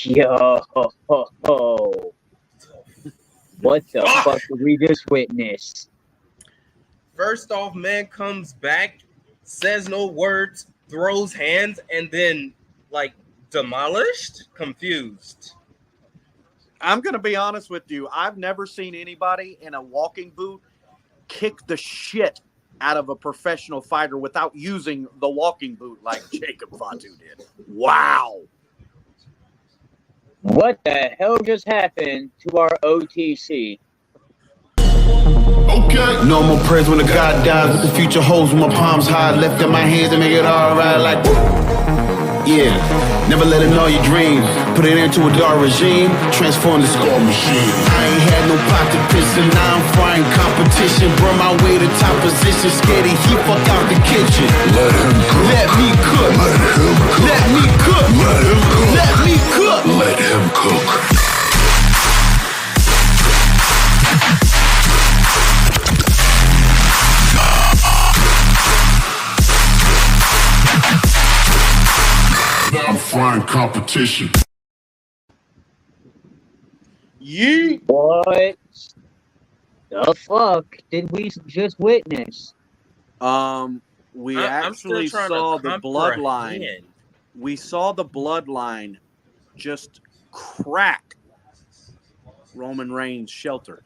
Yo, what the fuck did we just witness? First off, man comes back, says no words, throws hands, and then like demolished, confused. I'm going to be honest with you. I've never seen anybody in a walking boot kick the shit out of a professional fighter without using the walking boot like Jacob Fatu did. Wow. What the hell just happened to our OTC? Okay. No more prayers when the God dies. With the future holds with my palms high. Left in my hands and make it alright like yeah. Never let it know your dreams. Put it into a dark regime. Transform the score machine. I ain't had no pot to piss and now I'm frying competition. Burn my way to top position. Scared he fuck out the kitchen. Let him cook. Let me cook. Let him cook. Let me cook. Let him cook. Let me cook. Let him cook. I'm frying competition. Yeet. What the fuck did we just witness? We actually saw the bloodline. We saw the bloodline just crack Roman Reigns' shelter.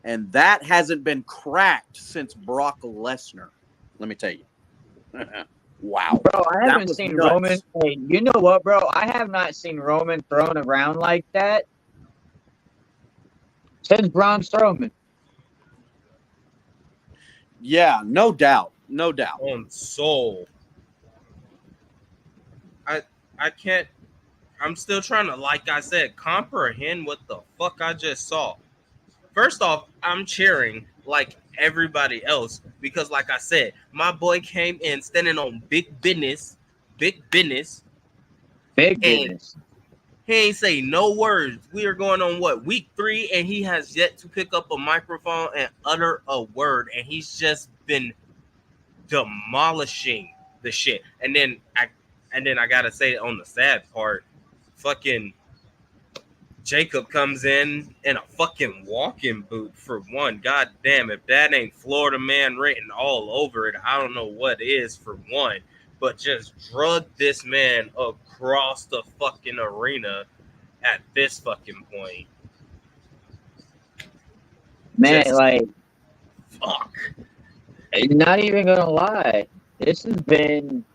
And that hasn't been cracked since Brock Lesnar. Let me tell you. Wow. Bro, I haven't seen nuts. Roman. Hey, you know what, bro? I have not seen Roman thrown around like that since Braun Strowman. Yeah, no doubt. No doubt. On soul. I can't. I'm still trying to, like I said, comprehend what the fuck I just saw. First off, I'm cheering like everybody else because, like I said, my boy came in standing on big business. He ain't say no words. We are going on what, week 3, and he has yet to pick up a microphone and utter a word, and he's just been demolishing the shit. And then I gotta say, on the sad part, fucking Jacob comes in a fucking walking boot for one. God damn, if that ain't Florida man written all over it, I don't know what is for one. But just drug this man across the fucking arena at this fucking point. Man, just, like, fuck. Not even gonna lie, this has been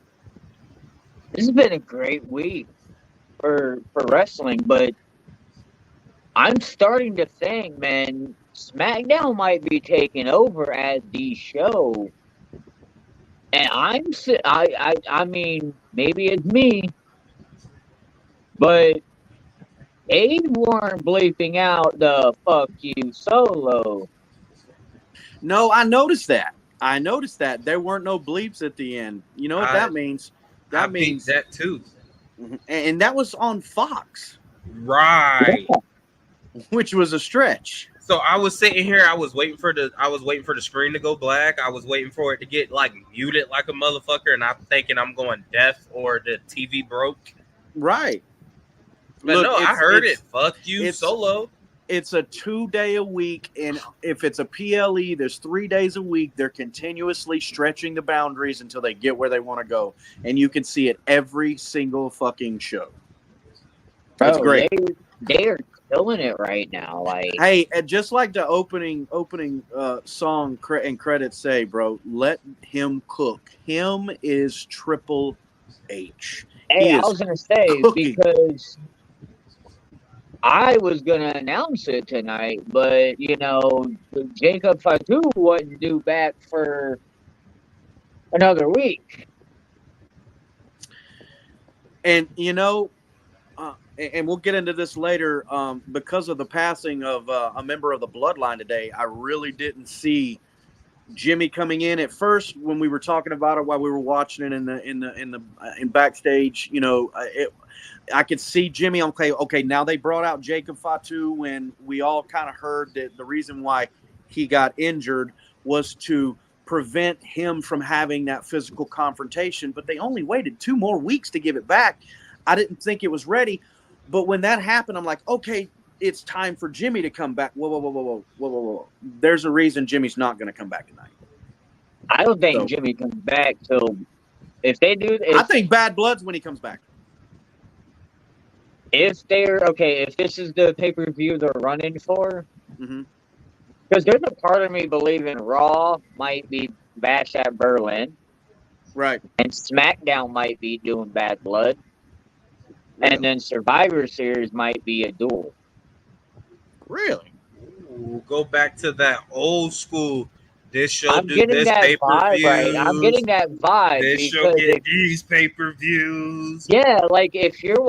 a great week for wrestling, but I'm starting to think, man, SmackDown might be taking over as the show. And I mean, maybe it's me, but they weren't bleeping out the "fuck you" Solo. No, I noticed that. There weren't no bleeps at the end. You know what that means? That means that too. And that was on Fox. Right. Yeah. Which was a stretch. So I was sitting here, I was waiting for the screen to go black. I was waiting for it to get like muted like a motherfucker, and I'm thinking I'm going deaf or the TV broke. Right. But look, no, I heard it. Fuck you, Solo. It's a 2-day a week, and if it's a PLE, there's 3 days a week. They're continuously stretching the boundaries until they get where they want to go, and you can see it every single fucking show. That's great. They are killing it right now. Like, hey, just like the opening song and credits say, bro, let him cook. Him is Triple H. Hey, I was gonna say cooking. Because I was gonna announce it tonight, but you know, Jacob Fatu wasn't due back for another week. And you know, and we'll get into this later. Because of the passing of a member of the Bloodline today, I really didn't see Jimmy coming in at first when we were talking about it while we were watching it in backstage. You know, I could see Jimmy. Okay. Now they brought out Jacob Fatu when we all kind of heard that the reason why he got injured was to prevent him from having that physical confrontation. But they only waited 2 more weeks to give it back. I didn't think it was ready. But when that happened, I'm like, okay, it's time for Jimmy to come back. Whoa. There's a reason Jimmy's not going to come back tonight. I don't think So- Jimmy comes back till if they do. I think Bad Blood's when he comes back. If they're okay, if this is the pay-per-view they're running for, Mm-hmm. because there's a part of me believing Raw might be Bash at Berlin, Right. and SmackDown might be doing Bad Blood, and then Survivor Series might be a duel. Really? Ooh, go back to that old school. This show I'm do getting this that pay per vibe, view. right? I'm getting that vibe This show because get these pay per views. yeah, like if you're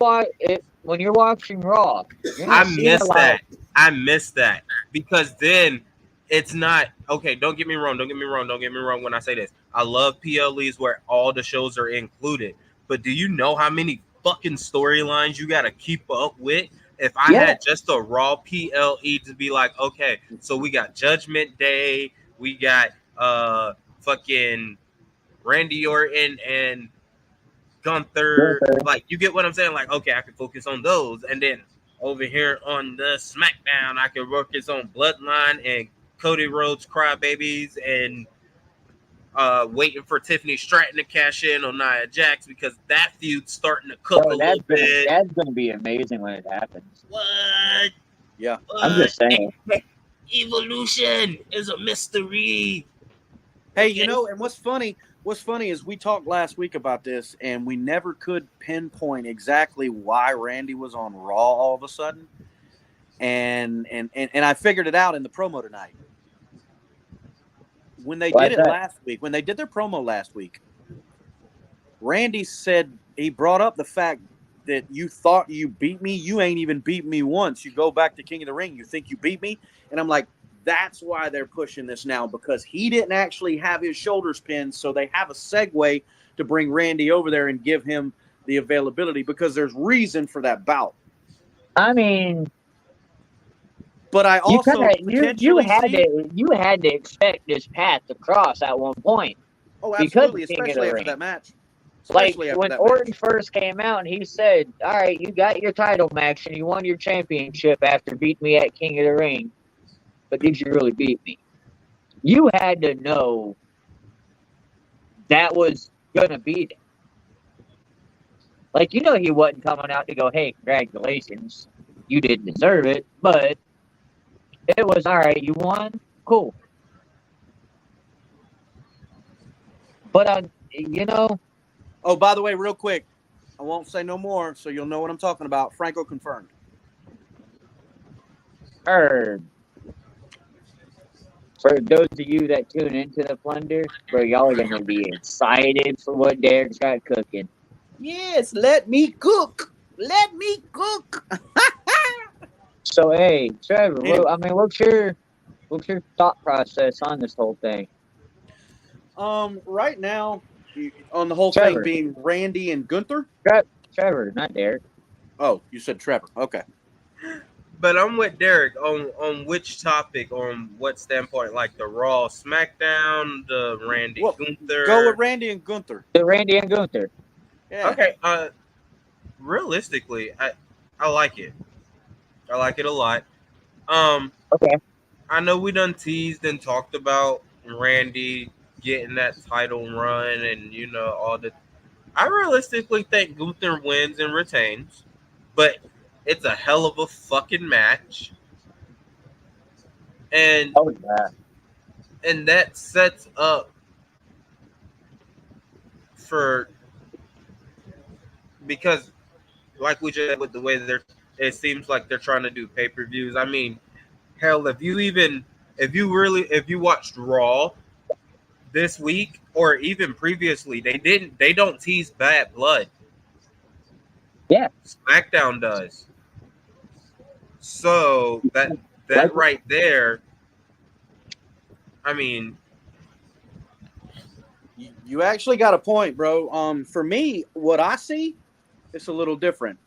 when you're watching Raw, you're I not seeing miss a lot. that. I miss that because then it's not okay. Don't get me wrong. Don't get me wrong when I say this. I love PLEs where all the shows are included. But do you know how many fucking storylines you got to keep up with? If I had just a Raw PLE to be like, okay, so we got Judgment Day, we got fucking Randy Orton and Gunther. Like, you get what I'm saying? Like, okay, I can focus on those, and then over here on the SmackDown, I can focus on Bloodline and Cody Rhodes Crybabies and waiting for Tiffany Stratton to cash in on Nia Jax because that feud's starting to cook a little bit. That's gonna be amazing when it happens. What? Yeah. I'm just saying. Evolution is a mystery. Hey, you know, and what's funny is we talked last week about this, and we never could pinpoint exactly why Randy was on Raw all of a sudden. And I figured it out in the promo tonight. When they did it last week, when they did their promo last week, Randy said he brought up the fact that you thought you beat me. You ain't even beat me once. You go back to King of the Ring. You think you beat me? And I'm like, that's why they're pushing this now, because he didn't actually have his shoulders pinned. So they have a segue to bring Randy over there and give him the availability because there's reason for that bout. I mean, but I also you had to expect this path to cross at one point. Oh, absolutely, especially after that match. Like when Orton first came out and he said, "All right, you got your title match and you won your championship after beating me at King of the Ring, but did you really beat me?" You had to know that was gonna be there. Like, you know, he wasn't coming out to go, "Hey, congratulations, you didn't deserve it," but it was, "All right, you won, cool." But you know. Oh, by the way, real quick, I won't say no more, so you'll know what I'm talking about. Franco confirmed. For those of you that tune into the Plunder, bro, y'all are gonna be excited for what Derek's got cooking. Yes, let me cook. Let me cook. So, hey, Trevor, what's your thought process on this whole thing? Right now, on the whole thing being Randy and Gunther? Trevor, not Derek. Oh, you said Trevor. Okay. But I'm with Derek on which topic, on what standpoint, like the Raw SmackDown, the Randy Gunther. Go with Randy and Gunther. The Randy and Gunther. Yeah. Okay. Realistically, I like it. I like it a lot. Okay. I know we done teased and talked about Randy getting that title run and, you know, all the. I realistically think Gunther wins and retains, but it's a hell of a fucking match. And and that sets up for, because like we just said, with the way it seems like they're trying to do pay-per-views. I mean, hell, if you watched Raw this week or even previously, they don't tease Bad Blood. Yeah. SmackDown does. So that right there, I mean, you actually got a point, bro. For me, what I see, it's a little different.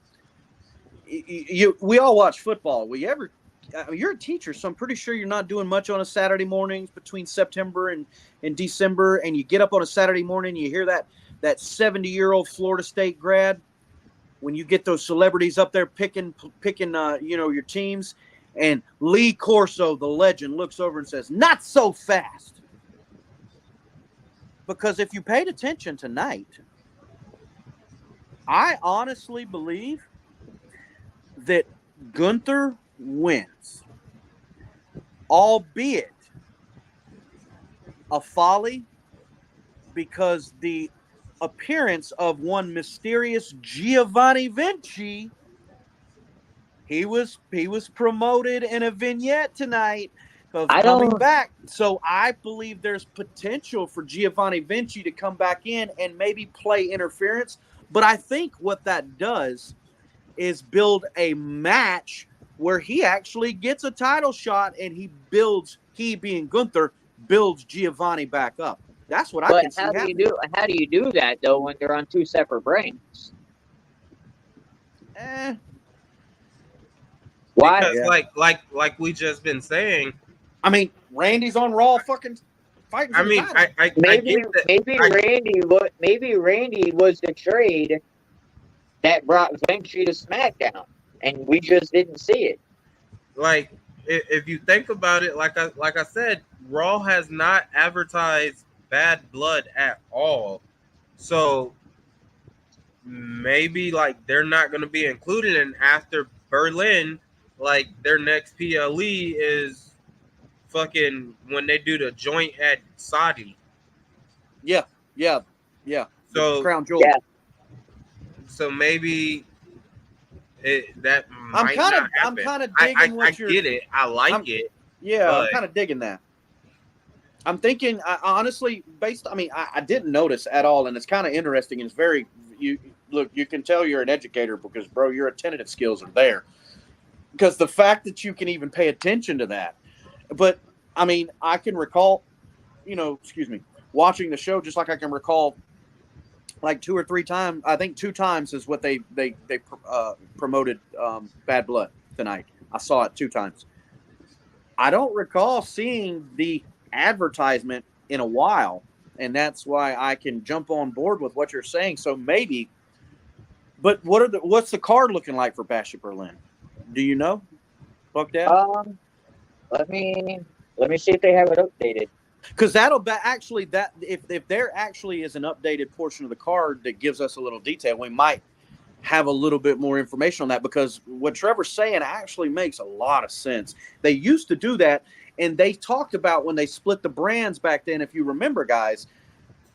We all watch football. You're a teacher, so I'm pretty sure you're not doing much on a Saturday mornings between September and December, and you get up on a Saturday morning and you hear that 70-year-old Florida State grad when you get those celebrities up there picking your teams, and Lee Corso, the legend, looks over and says, "Not so fast." Because if you paid attention tonight, I honestly believe that Gunther wins, albeit a folly, because the appearance of one mysterious Giovanni Vinci, he was promoted in a vignette tonight of coming back. So I believe there's potential for Giovanni Vinci to come back in and maybe play interference. But I think what that does is build a match where he actually gets a title shot, and he being Gunther, builds Giovanni back up. That's what I can see happening. How do you do that, though, when they're on two separate brands? Why? Because like we just been saying, I mean, Randy's on Raw fucking fighting. I mean, maybe Randy was the trade that brought Vinci to SmackDown, and we just didn't see it. Like, if you think about it, like I said, Raw has not advertised Bad Blood at all, so maybe like they're not going to be included. And after Berlin, like their next PLE is fucking when they do the joint at Saudi. Yeah. So Crown Jewel. Yeah. So maybe that might not happen. I'm kind of digging what you're. I get it. I like it. Yeah, I'm kind of digging that. I'm thinking, honestly, I didn't notice at all, and it's kind of interesting. And it's very, you can tell you're an educator because, bro, your attentive skills are there. Because the fact that you can even pay attention to that. But, I mean, I can recall, watching the show just like I can recall like 2 or 3 times. I think 2 times is what they promoted Bad Blood tonight. I saw it 2 times. I don't recall seeing the advertisement in a while, and that's why I can jump on board with what you're saying. So maybe, but what's the card looking like for Bash at Berlin? Do you know? Fuck that. Let me see if they have it updated. Because that'll actually that if there actually is an updated portion of the card that gives us a little detail, we might have a little bit more information on that. Because what Trevor's saying actually makes a lot of sense. They used to do that. And they talked about when they split the brands back then, if you remember, guys,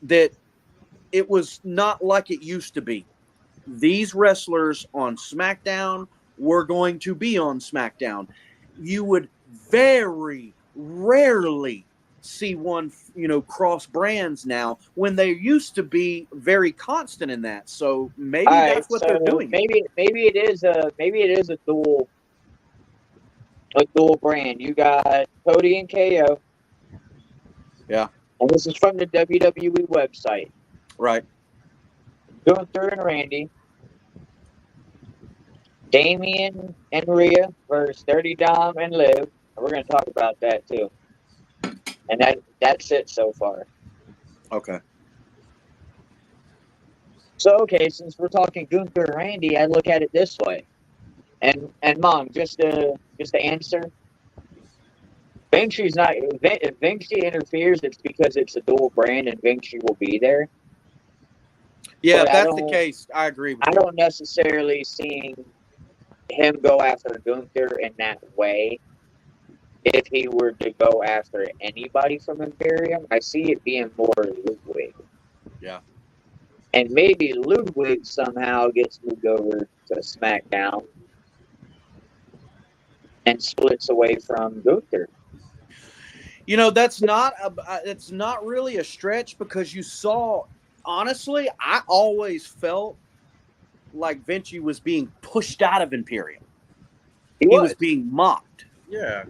that it was not like it used to be. These wrestlers on SmackDown were going to be on SmackDown. You would very rarely see one, cross brands now when they used to be very constant in that. So maybe that's what they're doing. Maybe it is a dual brand. You got Cody and KO. Yeah. And this is from the WWE website. Right. Gunther and Randy. Damian and Rhea versus Dirty Dom and Liv. We're going to talk about that too. And that's it so far. Okay. So, since we're talking Gunther and Randy, I look at it this way. And Mom, just to answer, Vinci's not. If Vinci interferes, it's because it's a dual brand, and Vinci will be there. Yeah, if that's the case, I agree with you. I don't necessarily see him go after Gunther in that way. If he were to go after anybody from Imperium, I see it being more Ludwig. Yeah. And maybe Ludwig somehow gets moved over to SmackDown and splits away from Gunther. That's not it's not really a stretch, because you saw, honestly, I always felt like Vinci was being pushed out of Imperium. He was being mocked. Yeah.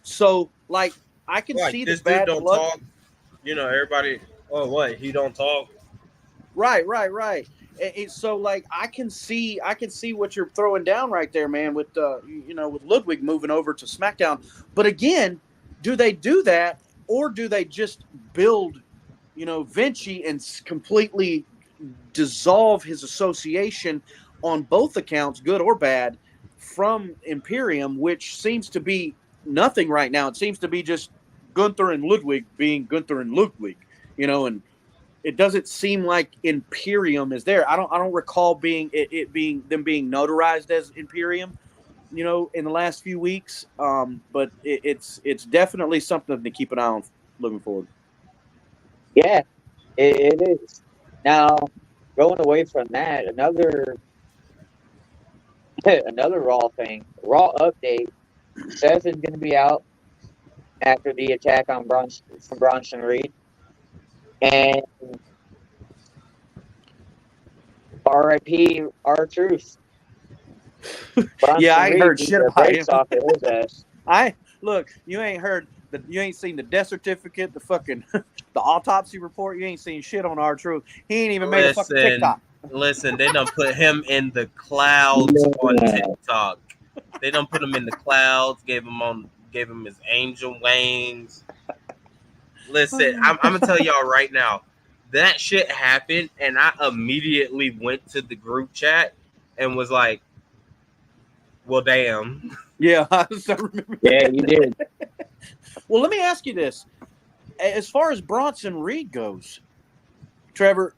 So like I can see this the Bad dude don't Blood. talk. Everybody. Oh, what? He don't talk. Right. So like I can see what you're throwing down right there, man, with with Ludwig moving over to SmackDown. But again, do they do that, or do they just build, Vinci and completely, dissolve his association on both accounts, good or bad, from Imperium, which seems to be nothing right now. It seems to be just Gunther and Ludwig being Gunther and Ludwig, and it doesn't seem like Imperium is there. I don't recall it being them being notarized as Imperium, in the last few weeks. But it's definitely something to keep an eye on moving forward. Yeah, it is. Now, going away from that, another Raw thing, Raw update. Seth is going to be out after the attack on Bronson Reed, and R.I.P. R-Truth. Yeah, I ain't heard shit about him. Off of his ass. Look, you ain't seen the death certificate, the fucking the autopsy report. You ain't seen shit on R-Truth. He ain't even made a fucking TikTok. Listen, they done put him in the clouds on TikTok. They done put him in the clouds, gave him his angel wings. Listen, I'm gonna tell y'all right now, that shit happened, and I immediately went to the group chat and was like, well, damn. Yeah, I remember. Yeah, you did. Well, let me ask you this. As far as Bronson Reed goes, Trevor,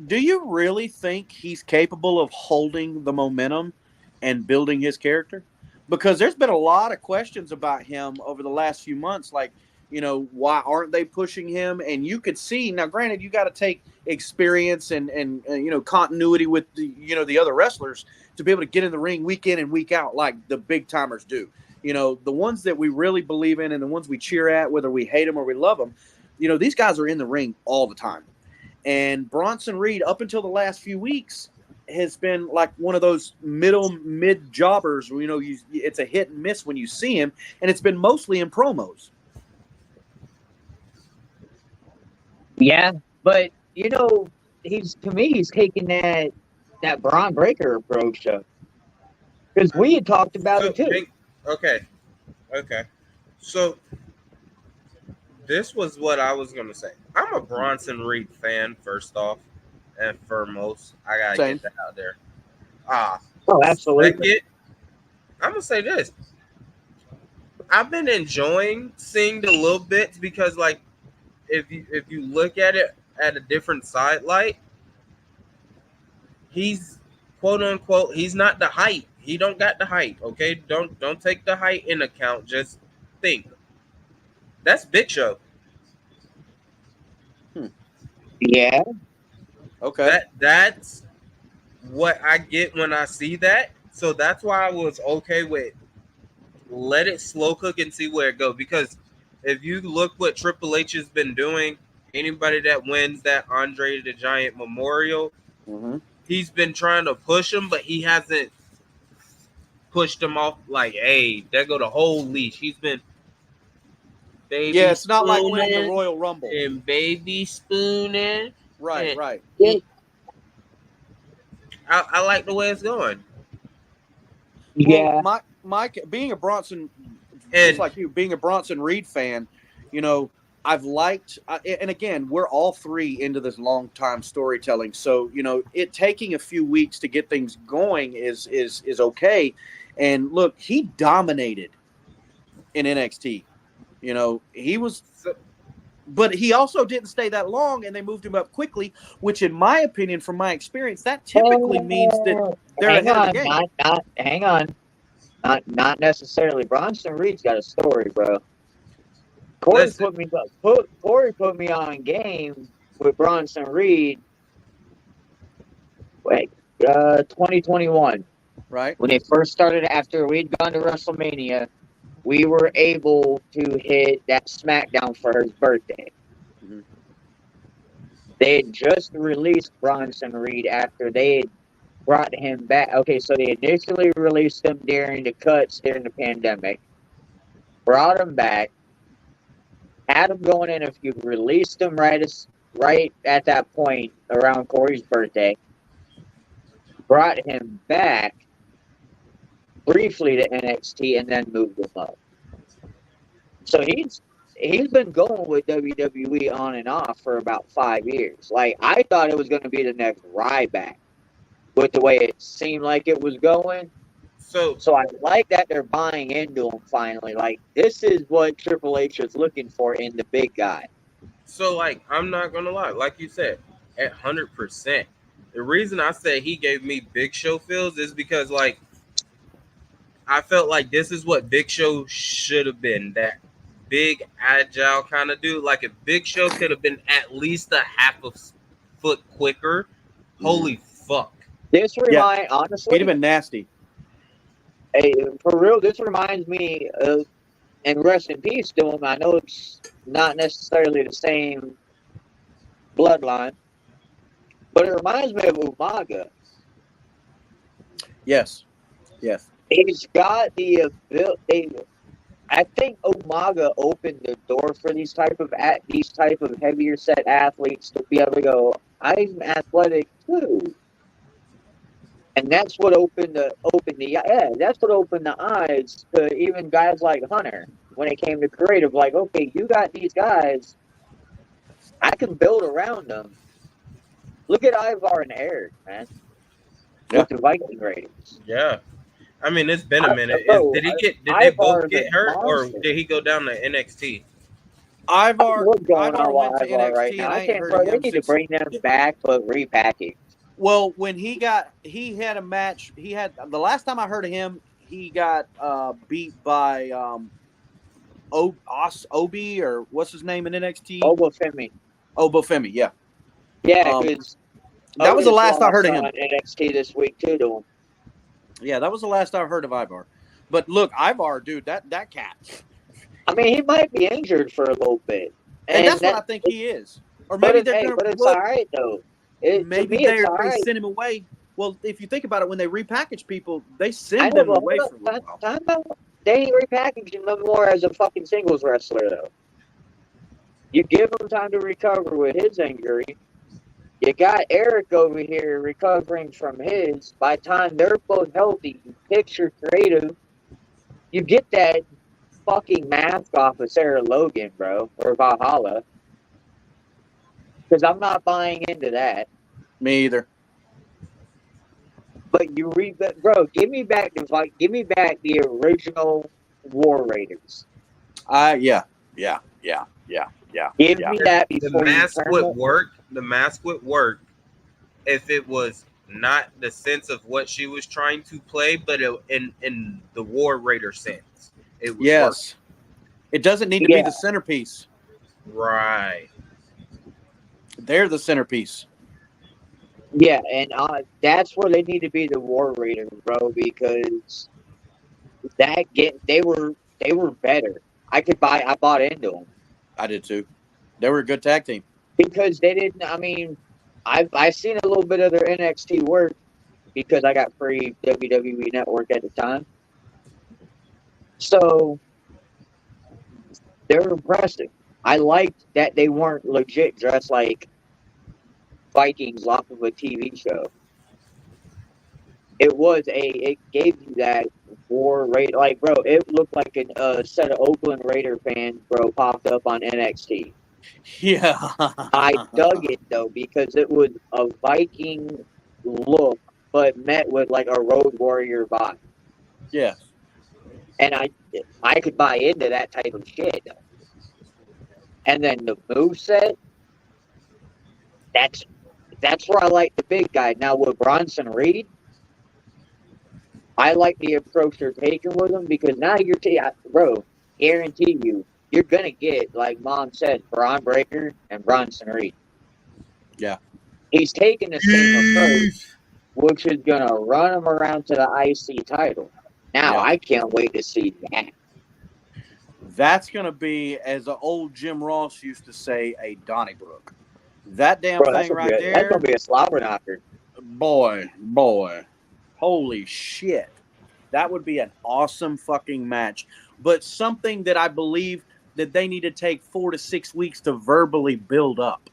do you really think he's capable of holding the momentum and building his character? Because there's been a lot of questions about him over the last few months, like, why aren't they pushing him? And you could see, now granted, you got to take experience and continuity with the other wrestlers to be able to get in the ring week in and week out like the big timers do. The ones that we really believe in and the ones we cheer at, whether we hate them or we love them, these guys are in the ring all the time. And Bronson Reed, up until the last few weeks, has been like one of those mid jobbers. It's a hit and miss when you see him, and it's been mostly in promos. Yeah, but he's taking that Braun Breaker approach up, because we had talked about it too. Okay. So this was what I was gonna say. I'm a Bronson Reed fan, first off and foremost. I gotta get that out there. Oh, absolutely. Second, I'm gonna say this. I've been enjoying seeing the little bits because, like, if you look at it at a different side light, he's quote unquote, he's not the height. He don't got the height. Okay, don't take the height in account. Just think. That's Big Show. Yeah. Okay. That's what I get when I see that. So that's why I was okay with let it slow cook and see where it goes. Because if you look what Triple H has been doing, anybody that wins that Andre the Giant Memorial, he's been trying to push him, but he hasn't pushed him off like, hey, there go the whole leash. He's been baby. Yeah, it's not like winning the Royal Rumble and baby spooning. Right. Yeah. I like the way it's going. Yeah. Well, Mike, being a Bronson, just like you, being a Bronson Reed fan, I've liked, and again, we're all three into this long time storytelling. So, it taking a few weeks to get things going is okay. And look, he dominated in NXT. He was, but he also didn't stay that long, and they moved him up quickly, which, in my opinion, from my experience, that typically means that they're ahead of the game. Hang on. Not necessarily. Bronson Reed's got a story, bro. Corey put me on game with Bronson Reed. 2021. Right. When they first started, after we'd gone to WrestleMania, we were able to hit that SmackDown for his birthday. Mm-hmm. They had just released Bronson Reed after they had brought him back. Okay, so they initially released him during the cuts during the pandemic, brought him back, had him going in a few, released him right at that point around Corey's birthday, brought him back briefly to NXT, and then moved him up. So he's been going with WWE on and off for about 5 years. Like, I thought it was going to be the next Ryback with the way it seemed like it was going. So I like that they're buying into him finally. Like, this is what Triple H is looking for in the big guy. So, like, I'm not gonna lie, like you said, at 100%. The reason I said he gave me Big Show feels is because, like, I felt like this is what Big Show should have been. That big, agile kind of dude. Like, if Big Show could have been at least a half a foot quicker, holy fuck. This reminds, honestly, He'd have been nasty. Hey, for real, this reminds me of, and rest in peace to him. I know it's not necessarily the same bloodline, but it reminds me of Umaga. Yes. He's got the ability. I think Umaga opened the door for these type of heavier set athletes to be able to go, I'm athletic too. And that's what opened the eyes to even guys like Hunter when it came to creative. Like, okay, you got these guys, I can build around them. Look at Ivar and Eric, man. Yeah. With the Viking ratings. Yeah. I mean, it's been a minute. Did they Ivar both is get a hurt, or monster. did he go down to NXT? Ivar What's going on went with to Ivar NXT right and now? I I ain't can't, heard bro. of They him need to since. bring them back, but repackaged. Well, when he had a match. He had the last time I heard of him, he got beat by Obi, or what's his name in NXT? Obafemi. Obafemi, yeah. Yeah, because that was the last I heard of him. on NXT this week too to him. Yeah, that was the last I heard of Ivar. But look, Ivar, dude, that cat. I mean, he might be injured for a little bit, And that's what I think he is. Or maybe but they're hey, going but to. it's all right though. Maybe they send him away. Well, if you think about it, when they repackage people, they send them away for a little while. Time out. They ain't repackaging him more as a fucking singles wrestler though. You give him time to recover with his injury. You got Eric over here recovering from his. By the time they're both healthy, you picture creative. You get that fucking mask off of Sarah Logan, bro, or Valhalla. Because I'm not buying into that. Me either. But bro, give me back the original War Raiders. Yeah. Give me that before The mask you would work. The mask would work if it was not the sense of what she was trying to play, but in the War Raider sense. It would work. It doesn't need to be the centerpiece. Right. They're the centerpiece. Yeah, and that's where they need to be the War Raiders, bro, because they were better. I bought into them. I did too. They were a good tag team. Because they didn't, I mean, I've seen a little bit of their NXT work because I got free WWE Network at the time. So they're impressive. I liked that they weren't legit dressed like Vikings off of a TV show. It gave you that War Raider, like, bro, it looked like a set of Oakland Raider fans, bro, popped up on NXT. Yeah. I dug it though because it was a Viking look, but met with like a Road Warrior vibe. Yeah. And I could buy into that type of shit. And then the moveset, that's where I like the big guy. Now with Bronson Reed, I like the approach they're taking with him because now bro, guarantee you're gonna get, like Mom said, Braun Breaker and Bronson Reed. Yeah. He's taking the same approach, which is gonna run him around to the IC title. Now I can't wait to see that. That's gonna be, as the old Jim Ross used to say, a Donnybrook. That damn thing right there. That's gonna be a slobber knocker. Boy. Holy shit. That would be an awesome fucking match. But something that I believe that they need to take 4 to 6 weeks to verbally build up.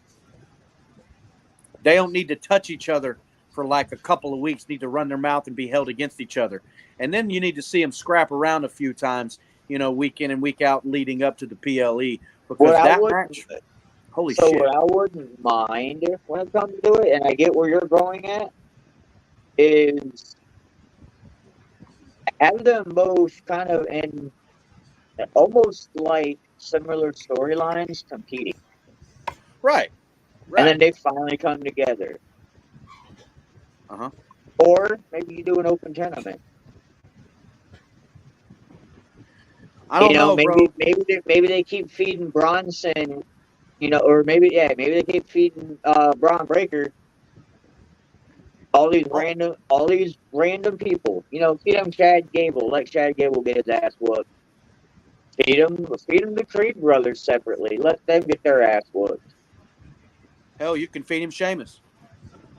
They don't need to touch each other for like a couple of weeks, need to run their mouth and be held against each other. And then you need to see them scrap around a few times week in and week out leading up to the PLE. Because What I that would, match, holy so shit. what I wouldn't mind when it comes to it, and I get where you're going at, is have them both kind of in almost like similar storylines competing, Right. and then they finally come together. Uh-huh. Or maybe you do an open tournament. I don't know, bro. Maybe they keep feeding Bronson, or maybe they keep feeding Braun Breaker all these random people. Feed them Chad Gable. Let Chad Gable get his ass whooped. Feed them the Creed brothers separately. Let them get their ass whooped. Hell, you can feed him Sheamus.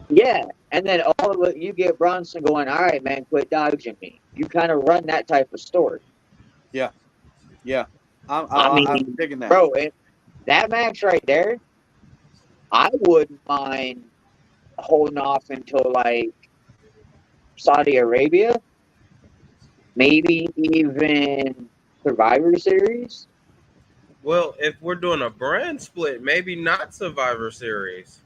Yeah, and then all of it, you get Bronson going, all right, man, quit dodging me. You kind of run that type of story. Yeah. I'm digging that. Bro, that match right there, I wouldn't mind holding off until, like, Saudi Arabia. Maybe even Survivor Series. Well, if we're doing a brand split, maybe not Survivor Series.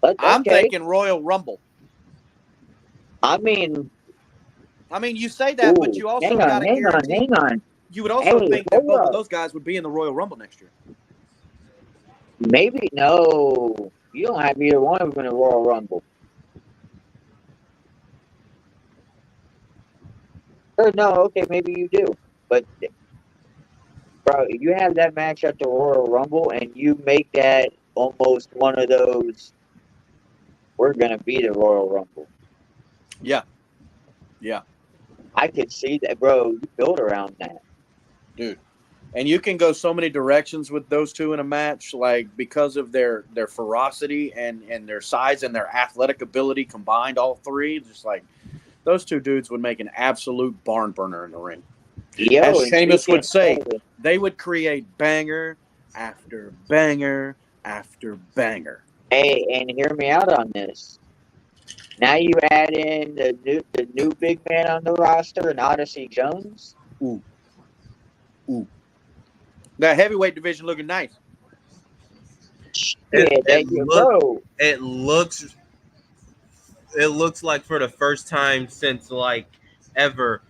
But, I'm okay. thinking Royal Rumble. I mean, you say that, but you also got to guarantee. Hang on. You would also think that hold both up. of those guys would be in the Royal Rumble next year. Maybe, no. You don't have either one of them in the Royal Rumble. Or no, okay, maybe you do. But, bro, you have that match at the Royal Rumble, and you make that almost one of those, we're going to be the Royal Rumble. Yeah. I could see that, bro. You build around that. Dude. And you can go so many directions with those two in a match, like because of their ferocity and their size and their athletic ability combined, all three. Just like those two dudes would make an absolute barn burner in the ring. As Sheamus would say, they would create banger after banger after banger. Hey, and hear me out on this. Now you add in the new big man on the roster, and Odyssey Jones. Ooh. That heavyweight division looking nice. It looks like for the first time since like ever,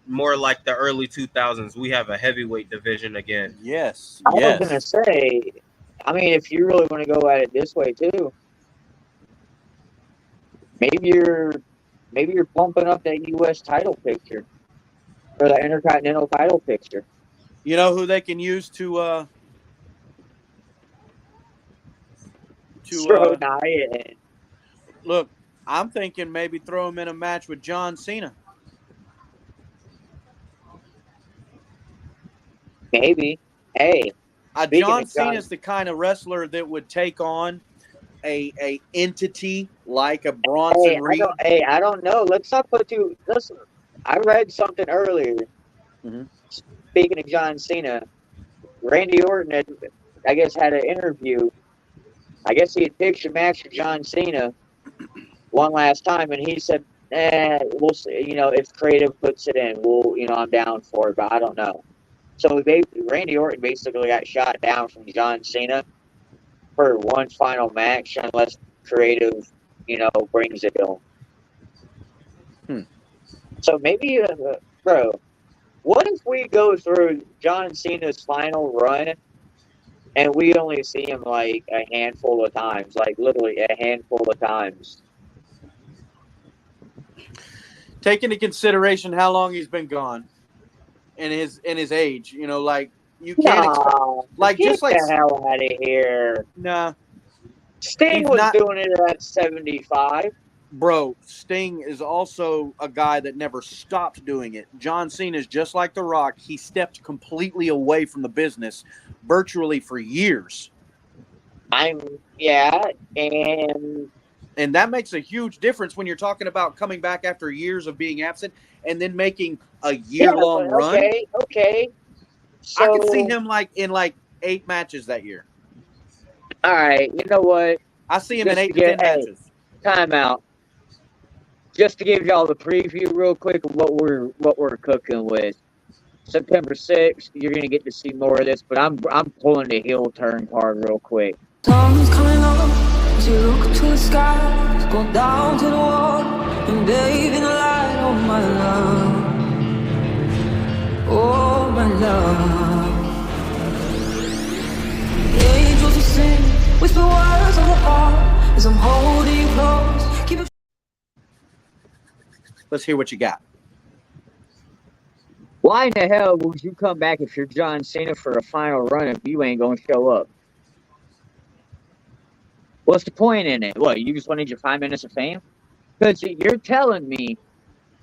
more like the early 2000s, we have a heavyweight division again. Yes. I was gonna say, I mean, if you really want to go at it this way too, maybe you're pumping up that U.S. title picture or the Intercontinental title picture. You know who they can use to look, I'm thinking maybe throw him in a match with John Cena. Maybe. Hey, John Cena is the kind of wrestler that would take on a entity like a Bronson Reed. I don't know. Let's not put too. Listen, I read something earlier. Mm-hmm. Speaking of John Cena, Randy Orton had an interview. I guess he had pitched a match for John Cena one last time, and he said, we'll see. If creative puts it in, I'm down for it, but I don't know. So Randy Orton basically got shot down from John Cena for one final match unless creative, brings it on. So maybe, bro, what if we go through John Cena's final run and we only see him like a handful of times, like literally a handful of times? Take into consideration how long he's been gone and his age, like you can't get the hell out of here. Nah. Sting was doing it at 75. Bro, Sting is also a guy that never stopped doing it. John Cena is just like The Rock. He stepped completely away from the business virtually for years. And that makes a huge difference when you're talking about coming back after years of being absent and then making a year-long run. Okay. So, I could see him in 8 matches that year. All right, you know what? I see him in 8 to 10 matches. Time out. just to give y'all the preview real quick of what we're cooking with. September 6th, you're gonna get to see more of this, but I'm pulling the heel turn card real quick. Sun's coming up as you look to the skies, go down to the water and bathe in the light. Oh my love, oh my love. The angels will sing, whisper words of the heart as I'm holding you close. Keep it. Let's hear what you got. Why in the hell would you come back if you're John Cena for a final run if you ain't gonna show up? What's the point in it? What, you just wanted your 5 minutes of fame? Because you're telling me,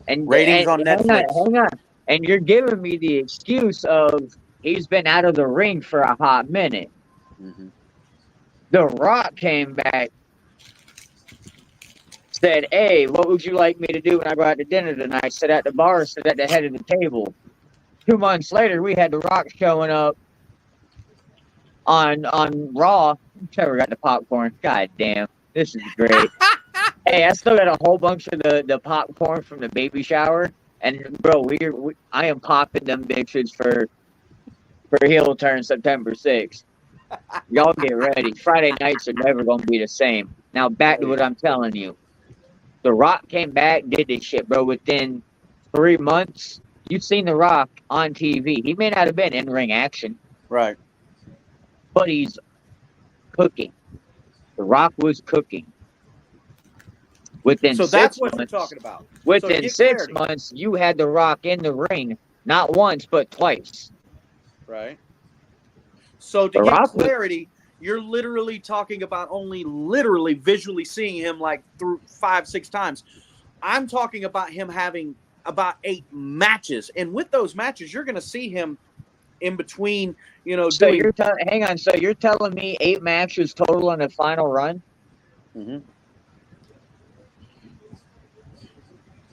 and Ratings on Netflix. Hang on, and you're giving me the excuse of he's been out of the ring for a hot minute. Mm-hmm. The Rock came back, said, "Hey, what would you like me to do when I go out to dinner tonight? Sit at the bar, sit at the head of the table." 2 months later, we had The Rock showing up on Raw. Trevor got the popcorn. God damn, this is great. Hey, I still got a whole bunch of the popcorn from the baby shower, and bro, I am popping them bitches for heel turn September 6th. Y'all get ready. Friday nights are never gonna be the same. Now back to what I'm telling you. The Rock came back, did this shit, bro. Within 3 months, you've seen The Rock on TV. He may not have been in ring action, Right. but he's cooking. The Rock was cooking. Within So 6 that's what months, you're talking about. Within get 6 clarity. months, you had The Rock in the ring, not once, but twice. Right. So to The get Rock was- clarity, you're literally talking about only literally visually seeing him like through 5-6 times. I'm talking about him having about 8 matches, and with those matches, you're going to see him in between. So doing. hang on. So you're telling me 8 matches total in the final run? Mm-hmm.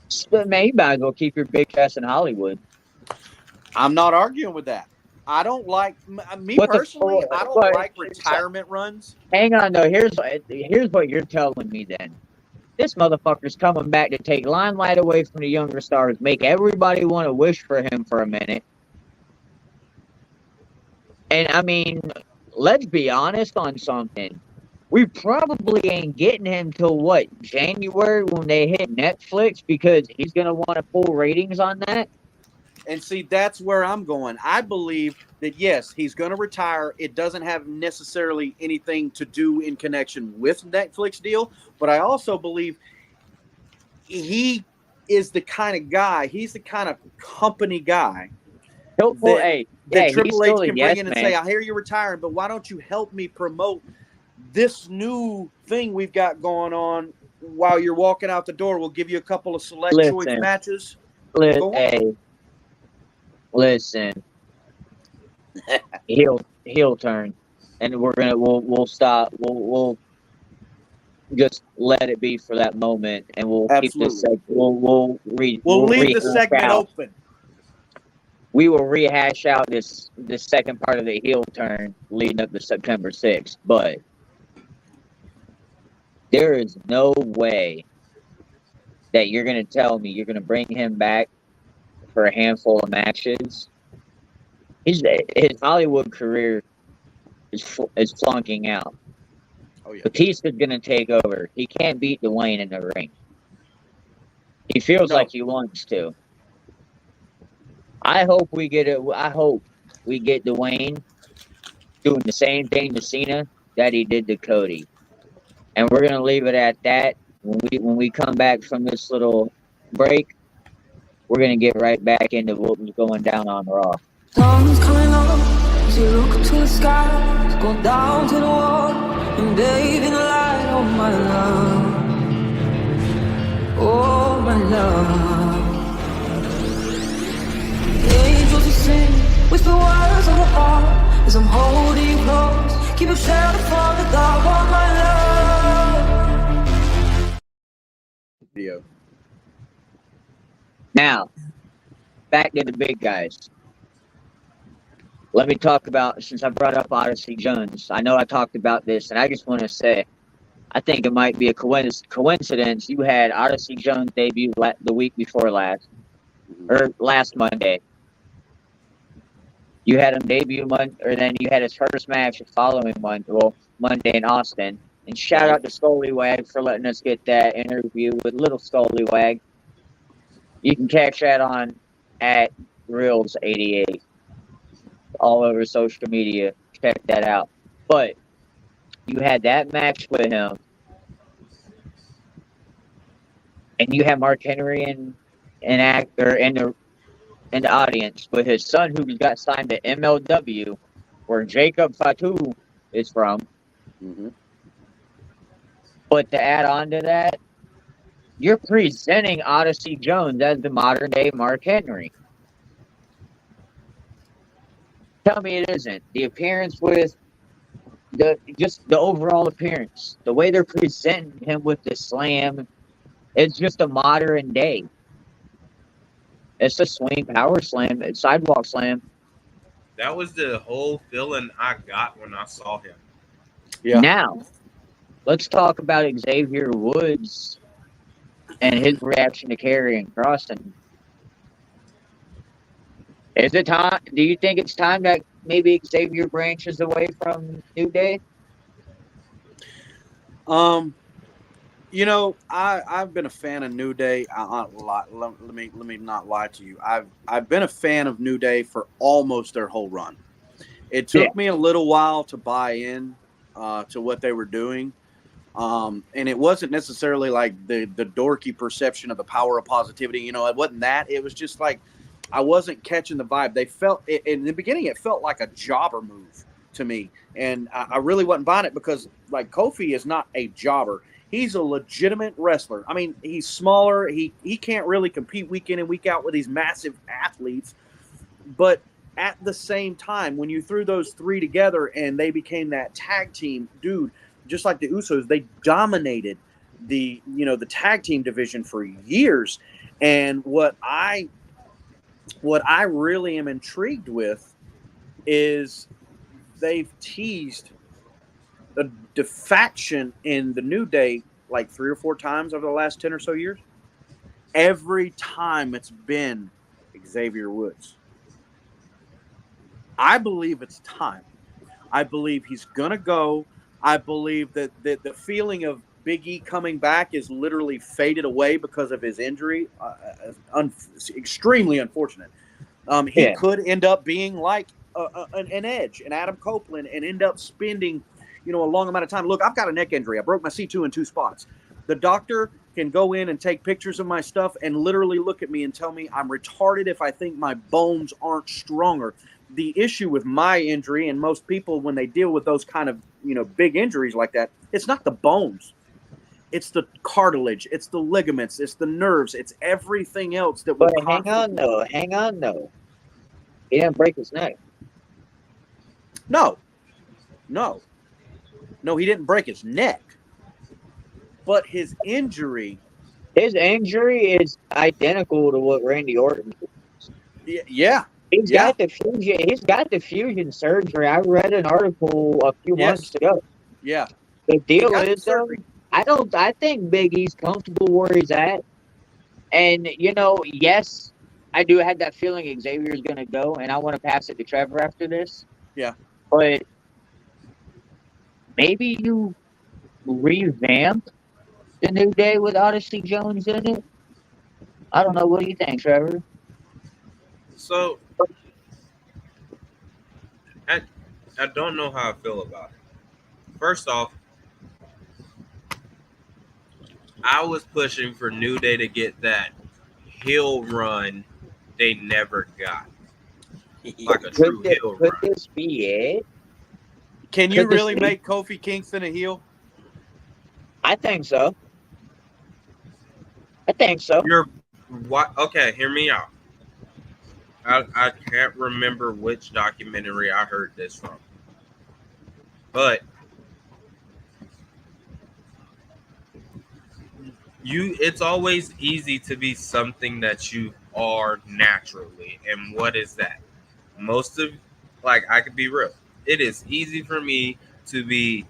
So, man, you might as well keep your big ass in Hollywood. I'm not arguing with that. I don't like me What the personally. fuck? I don't What? like retirement runs. Hang on, though. Here's what you're telling me then. This motherfucker's coming back to take limelight away from the younger stars, make everybody want to wish for him for a minute. And, I mean, let's be honest on something. We probably ain't getting him till, what, January when they hit Netflix, because he's going to want to pull ratings on that? And see, that's where I'm going. I believe that, yes, he's going to retire. It doesn't have necessarily anything to do in connection with Netflix deal, but I also believe he is the kind of guy, he's the kind of company guy that Triple H can bring in and say, I hear you're retiring, but why don't you help me promote this new thing we've got going on while you're walking out the door? We'll give you a couple of select choice matches. Listen, heel turn, and we'll stop. We'll just let it be for that moment, and we'll keep this. We'll leave the segment open. We will rehash out this second part of the heel turn leading up to September 6th, but there is no way that you're going to tell me you're going to bring him back for a handful of matches. His Hollywood career is flunking out. Oh, yeah. Batista's going to take over. He can't beat Dwayne in the ring. He feels like he wants to. I hope we get Dwayne doing the same thing to Cena that he did to Cody. And we're going to leave it at that. When we come back from this little break, we're going to get right back into what was going down on Raw. Sun's coming up as you look to the sky, go down to the water and bathe in the light. Oh my love, oh my love. The angels will sing, whisper words of the heart as I'm holding you close. Keep a shelter from the dark. Oh my love. Video. Now, back to the big guys. Let me talk about, since I brought up Odyssey Jones, I know I talked about this, and I just want to say, I think it might be a coincidence. You had Odyssey Jones debut the week before last, or last Monday. You had him debut or then you had his first match the following Monday in Austin. And shout out to Scollywag for letting us get that interview with Little Scollywag. You can catch that on at ReelEighty8 all over social media. Check that out. But you had that match with him, and you had Mark Henry in the audience with his son, who got signed to MLW, where Jacob Fatu is from. Mm-hmm. But to add on to that, you're presenting Odyssey Jones as the modern day Mark Henry. Tell me it isn't. The appearance with the overall appearance, the way they're presenting him with the slam, it's just a modern day. It's a swing power slam, it's sidewalk slam. That was the whole feeling I got when I saw him. Yeah. Now, let's talk about Xavier Woods and his reaction to Karrion Kross. Is it time? Do you think it's time that maybe Xavier branches away from New Day? You know, I've been a fan of New Day. Let me not lie to you. I've been a fan of New Day for almost their whole run. It took me a little while to buy in to what they were doing. And it wasn't necessarily like the dorky perception of the power of positivity. You know, it wasn't that. It was just like I wasn't catching the vibe. They felt in the beginning, it felt like a jobber move to me, and I really wasn't buying it because like Kofi is not a jobber. He's a legitimate wrestler. I mean, he's smaller. He can't really compete week in and week out with these massive athletes. But at the same time, when you threw those three together and they became that tag team, dude, just like the Usos, they dominated the tag team division for years. And what I really am intrigued with is they've teased a defaction in the New Day like 3 or 4 times over the last 10 or so years. Every time it's been Xavier Woods. I believe it's time. I believe he's going to go. I believe that the feeling of Big E coming back is literally faded away because of his injury. Extremely unfortunate. He could end up being like an Edge, an Adam Copeland, and end up spending, a long amount of time. Look, I've got a neck injury. I broke my C2 in 2 spots. The doctor can go in and take pictures of my stuff and literally look at me and tell me I'm retarded if I think my bones aren't stronger. The issue with my injury, and most people when they deal with those kind of, big injuries like that, it's not the bones. It's the cartilage. It's the ligaments. It's the nerves. It's everything else that will. But hang on though. He didn't break his neck. No, he didn't break his neck. But his injury. His injury is identical to what Randy Orton did. Yeah. He's got the fusion. He's got the fusion surgery. I read an article a few months ago. Yeah. The deal is, though, I think Big E's comfortable where he's at. And, yes, I do have that feeling Xavier's going to go, and I want to pass it to Trevor after this. Yeah. But maybe you revamp the New Day with Odyssey Jones in it? I don't know. What do you think, Trevor? So, I don't know how I feel about it. First off, I was pushing for New Day to get that heel run they never got. Like a true heel run. Could this be it? Can you really make Kofi Kingston a heel? I think so. Okay, hear me out. I can't remember which documentary I heard this from. But it's always easy to be something that you are naturally. And what is that? I could be real. It is easy for me to be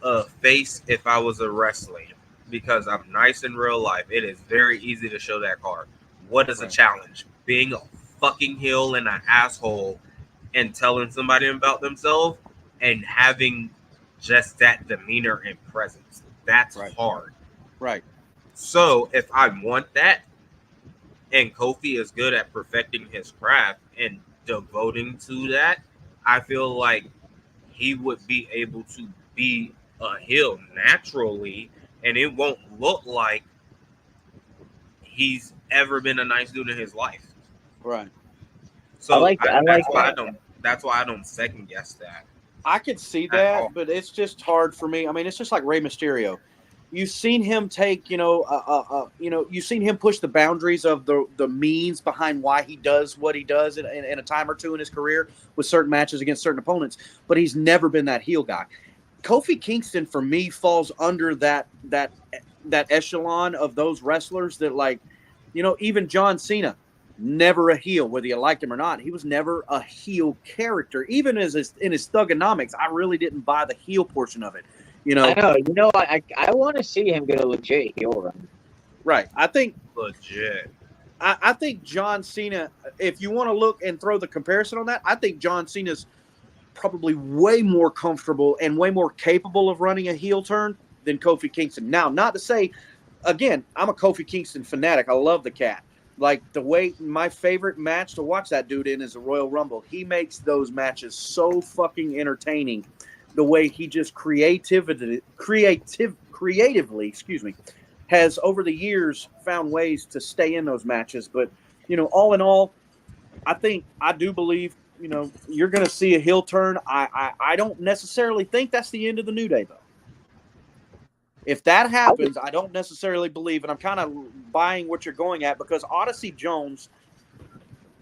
a face if I was a wrestling because I'm nice in real life. It is very easy to show that card. What is a challenge? Being a fucking heel and an asshole and telling somebody about themselves and having just that demeanor and presence. That's hard. Right. So if I want that, and Kofi is good at perfecting his craft and devoting to that, I feel like he would be able to be a heel naturally, and it won't look like he's ever been a nice dude in his life. Right. So that's why I don't second guess that. I could see that, but it's just hard for me. I mean, it's just like Rey Mysterio. You've seen him take, you've seen him push the boundaries of the means behind why he does what he does in a time or two in his career with certain matches against certain opponents, but he's never been that heel guy. Kofi Kingston, for me, falls under that echelon of those wrestlers that, like, even John Cena, never a heel, whether you liked him or not. He was never a heel character. Even in his thugonomics, I really didn't buy the heel portion of it. I know. I want to see him get a legit heel run. Right. I think legit. I think John Cena, if you want to look and throw the comparison on that, I think John Cena's probably way more comfortable and way more capable of running a heel turn than Kofi Kingston. Now, not to say, again, I'm a Kofi Kingston fanatic. I love the cat. Like, the way my favorite match to watch that dude in is the Royal Rumble. He makes those matches so fucking entertaining. The way he just creatively, has over the years found ways to stay in those matches. But, all in all, I do believe, you're going to see a heel turn. I don't necessarily think that's the end of the New Day, though. If that happens, I don't necessarily believe, and I'm kind of buying what you're going at, because Odyssey Jones,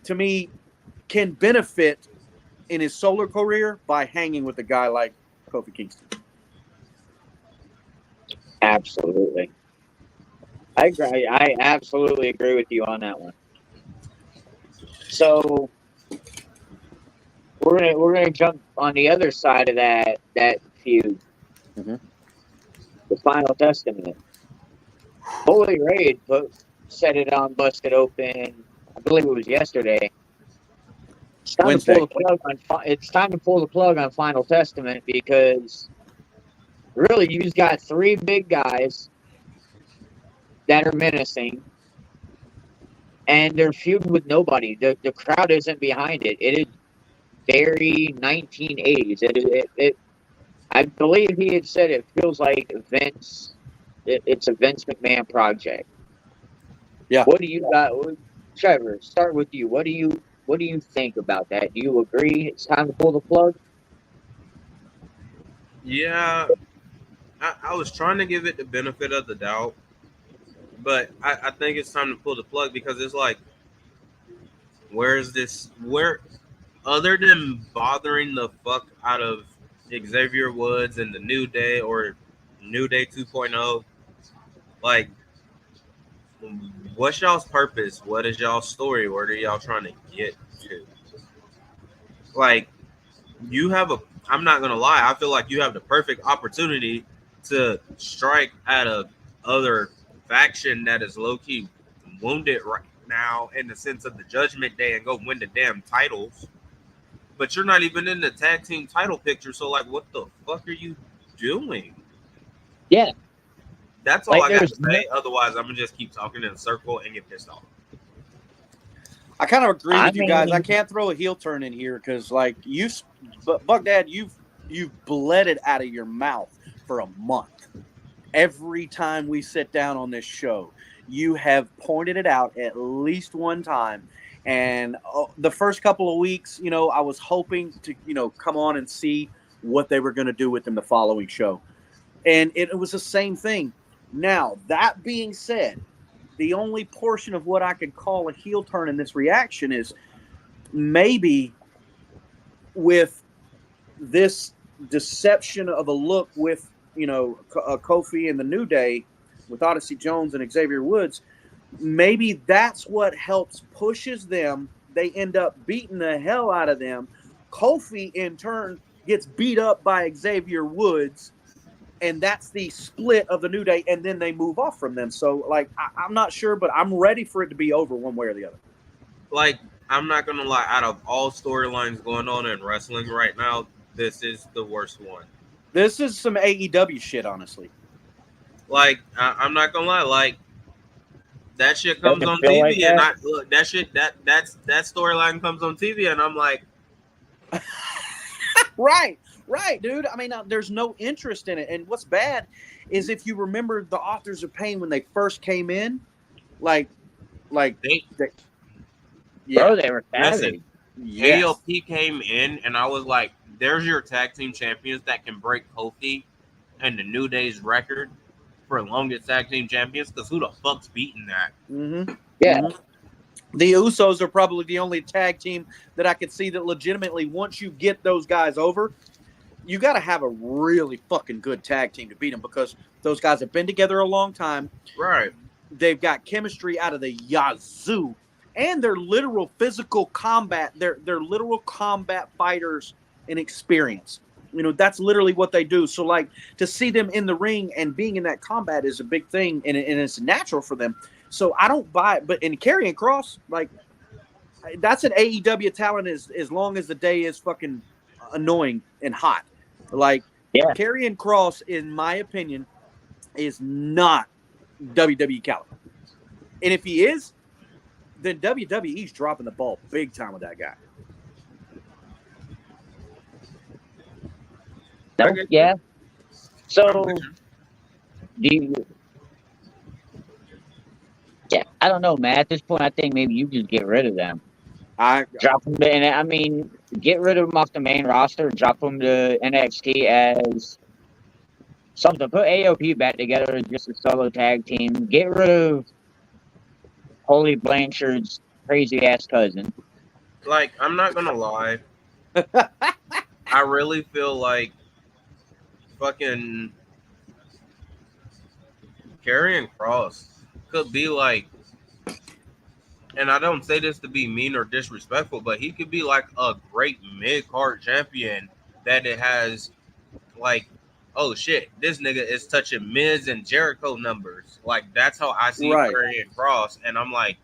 to me, can benefit in his solo career by hanging with a guy like Kofi Kingston. Absolutely. I agree. I absolutely agree with you on that one. So we're gonna jump on the other side of that feud. Mm-hmm. The Final Testament. Holy Raid set it on Busted Open. I believe it was yesterday. It's time to pull the plug on Final Testament, because really you just got three big guys that are menacing, and they're feuding with nobody. The crowd isn't behind it. It is very 1980s. I believe he had said it feels like it's a Vince McMahon project. Yeah. What do you got, Trevor? Start with you. What do you think about that? Do you agree it's time to pull the plug? Yeah, I was trying to give it the benefit of the doubt, but I think it's time to pull the plug, because it's like, where other than bothering the fuck out of Xavier Woods and the New Day or New Day 2.0, like, what's y'all's purpose? What is y'all's story? Where are y'all trying to get to? Like, I'm not gonna lie, I feel like you have the perfect opportunity to strike at a other faction that is low-key wounded right now in the sense of the Judgment Day and go win the damn titles. But you're not even in the tag team title picture, so, like, what the fuck are you doing? Yeah. That's all I got to say. Otherwise, I'm going to just keep talking in a circle and get pissed off. I kind of agree with you guys. I can't throw a heel turn in here because, like, Buck Dad, you've bled it out of your mouth for a month. Every time we sit down on this show, you have pointed it out at least one time. And the first couple of weeks, I was hoping to, come on and see what they were going to do with him the following show. And it was the same thing. Now, that being said, the only portion of what I could call a heel turn in this reaction is maybe with this deception of a look with, Kofi and the New Day with Odyssey Jones and Xavier Woods, maybe that's what helps pushes them. They end up beating the hell out of them. Kofi, in turn, gets beat up by Xavier Woods. and that's the split of the New Day, and then they move off from them. So, like, I'm not sure, but I'm ready for it to be over one way or the other. Like, I'm not gonna lie. Out of all storylines going on in wrestling right now, this is the worst one. This is some AEW shit, honestly. Like, I'm not gonna lie. Like, that shit comes Doesn't on feel TV, like and that? look, that storyline comes on TV, and I'm like, Right, dude. I mean, there's no interest in it. And what's bad is if you remember the Authors of Pain when they first came in, like, they yeah, Bro, they were listen. savage. yes. AOP came in, and I was like, "There's your tag team champions that can break Kofi and the New Day's record for longest tag team champions. Because who the fuck's beating that?" Mm-hmm. Yeah. Mm-hmm. The Usos are probably the only tag team that I could see that legitimately, once you get those guys over, you got to have a really fucking good tag team to beat them, because those guys have been together a long time. Right. They've got chemistry out of the yazoo, and they're literal physical combat. They're literal combat fighters in experience. You know, that's literally what they do. So, like, to see them in the ring and being in that combat is a big thing, and it's natural for them. So I don't buy it. But in Karrion Kross, like, that's an AEW talent as long as the day is fucking annoying and hot. Like, Yeah. Karrion Kross, in my opinion, is not WWE caliber. And if he is, then WWE's dropping the ball big time with that guy. No, yeah. So, I don't know, man. At this point, I think maybe you just get rid of them. Drop them to, and I mean, get rid of them off the main roster. Drop them to NXT as something. Put AOP back together as just a solo tag team. Get rid of Holy Blanchard's crazy ass cousin. Like, I'm not gonna lie. I really feel like fucking Karrion Kross could be like, and I don't say this to be mean or disrespectful, but he could be like a great mid-card champion that it has, like, oh shit, this nigga is touching Miz and Jericho numbers. Like, that's how I see Karrion Kross, and I'm like,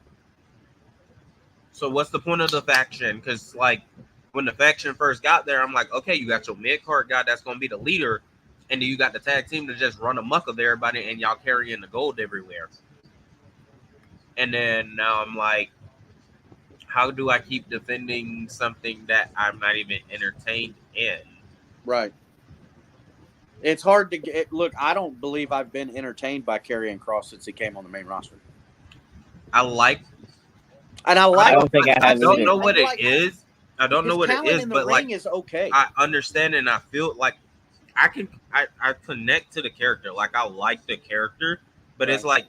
so what's the point of the faction? Because, like, when the faction first got there, I'm like, okay, you got your mid-card guy that's going to be the leader, and then you got the tag team to just run amok of everybody, and y'all carrying the gold everywhere. And then now I'm like, how do I keep defending something that I'm not even entertained in? Right. It's hard to get. Look, I don't believe I've been entertained by Karrion Kross since he came on the main roster. I like. And I like. I don't know what it is. I don't know what it is, but like, is okay. I understand and I feel like I connect to the character. Like, I like the character, but it's like,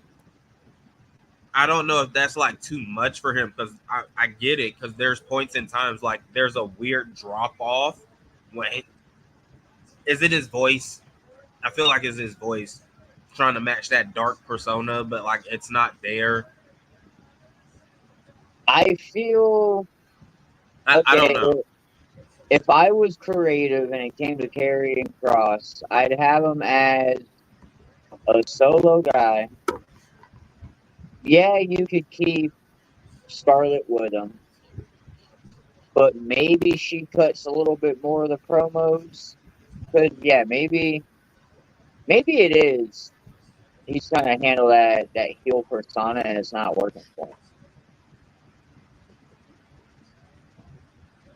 I don't know if that's like too much for him, because I get it, because there's points in times like there's a weird drop off. Is it his voice? I feel like it's his voice trying to match that dark persona, but like it's not there. I feel. I don't know. If I was creative and it came to Karrion Kross, I'd have him as a solo guy. Yeah, you could keep Scarlett with him, but maybe she cuts a little bit more of the promos. But yeah, maybe it is. He's trying to handle that heel persona, and it's not working for him.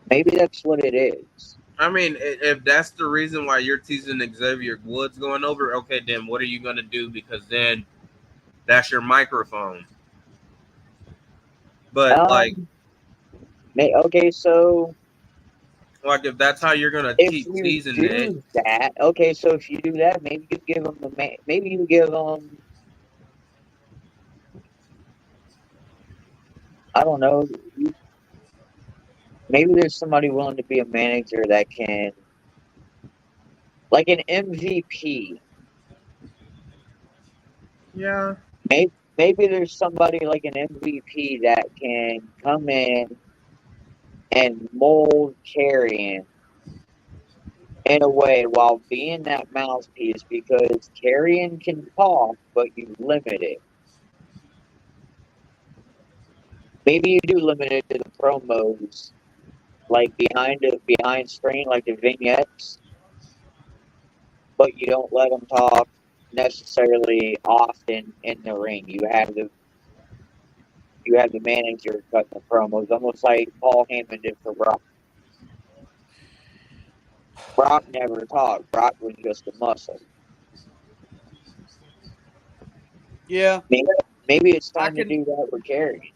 Maybe that's what it is. I mean, if that's the reason why you're teasing Xavier Woods going over, okay, then what are you going to do? Because then that's your microphone. But okay, so like, if that's how you're going to keep teasing it, that okay. So if you do that, maybe you give them I don't know. Maybe there's somebody willing to be a manager that can, like an MVP. Yeah. Maybe there's somebody like an MVP that can come in and mold Karrion in a way while being that mouthpiece because Carrion can talk, but you limit it. Maybe you do limit it to the promos, like behind screen, like the vignettes, but you don't let them talk necessarily often in the ring. You have the manager cutting the promos, almost like Paul Heyman did for Brock. Brock never talked. Brock was just a muscle. Yeah. Maybe it's time to do that with Carrion.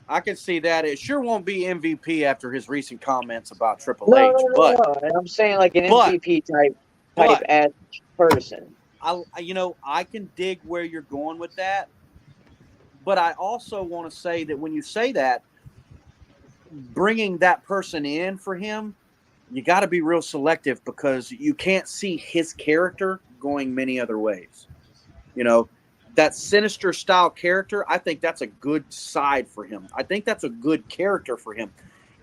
I can see that. It sure won't be MVP after his recent comments about Triple H. No. And I'm saying like an MVP type as person. I can dig where you're going with that, but I also want to say that when you say that, bringing that person in for him, you got to be real selective because you can't see his character going many other ways. You know, that sinister style character, I think that's a good side for him. I think that's a good character for him.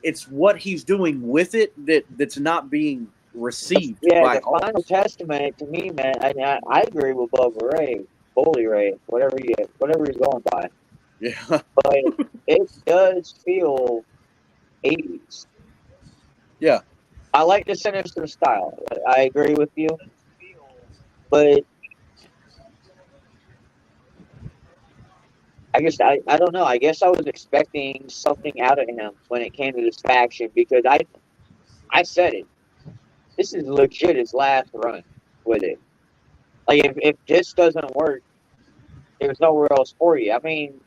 It's what he's doing with it that's not being received. Yeah, the Final Testament to me, man. I agree with Bully Ray, whatever he's going by. Yeah, but it does feel 80s. Yeah, I like the sinister style. I agree with you, but I guess I don't know. I guess I was expecting something out of him when it came to this faction because I said it. This is legit his last run with it. Like if this doesn't work, there's nowhere else for you. I mean,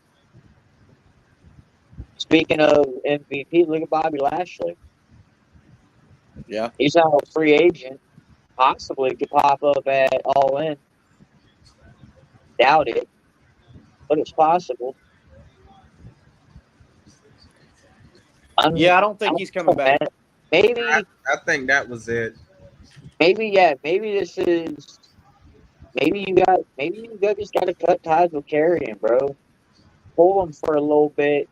speaking of MVP, look at Bobby Lashley. Yeah, he's now a free agent. Possibly could pop up at All In. Doubt it, but it's possible. I don't think he's coming back. Maybe I think that was it. Maybe this is. Maybe you just got to cut ties with Carrion, bro. Pull him for a little bit,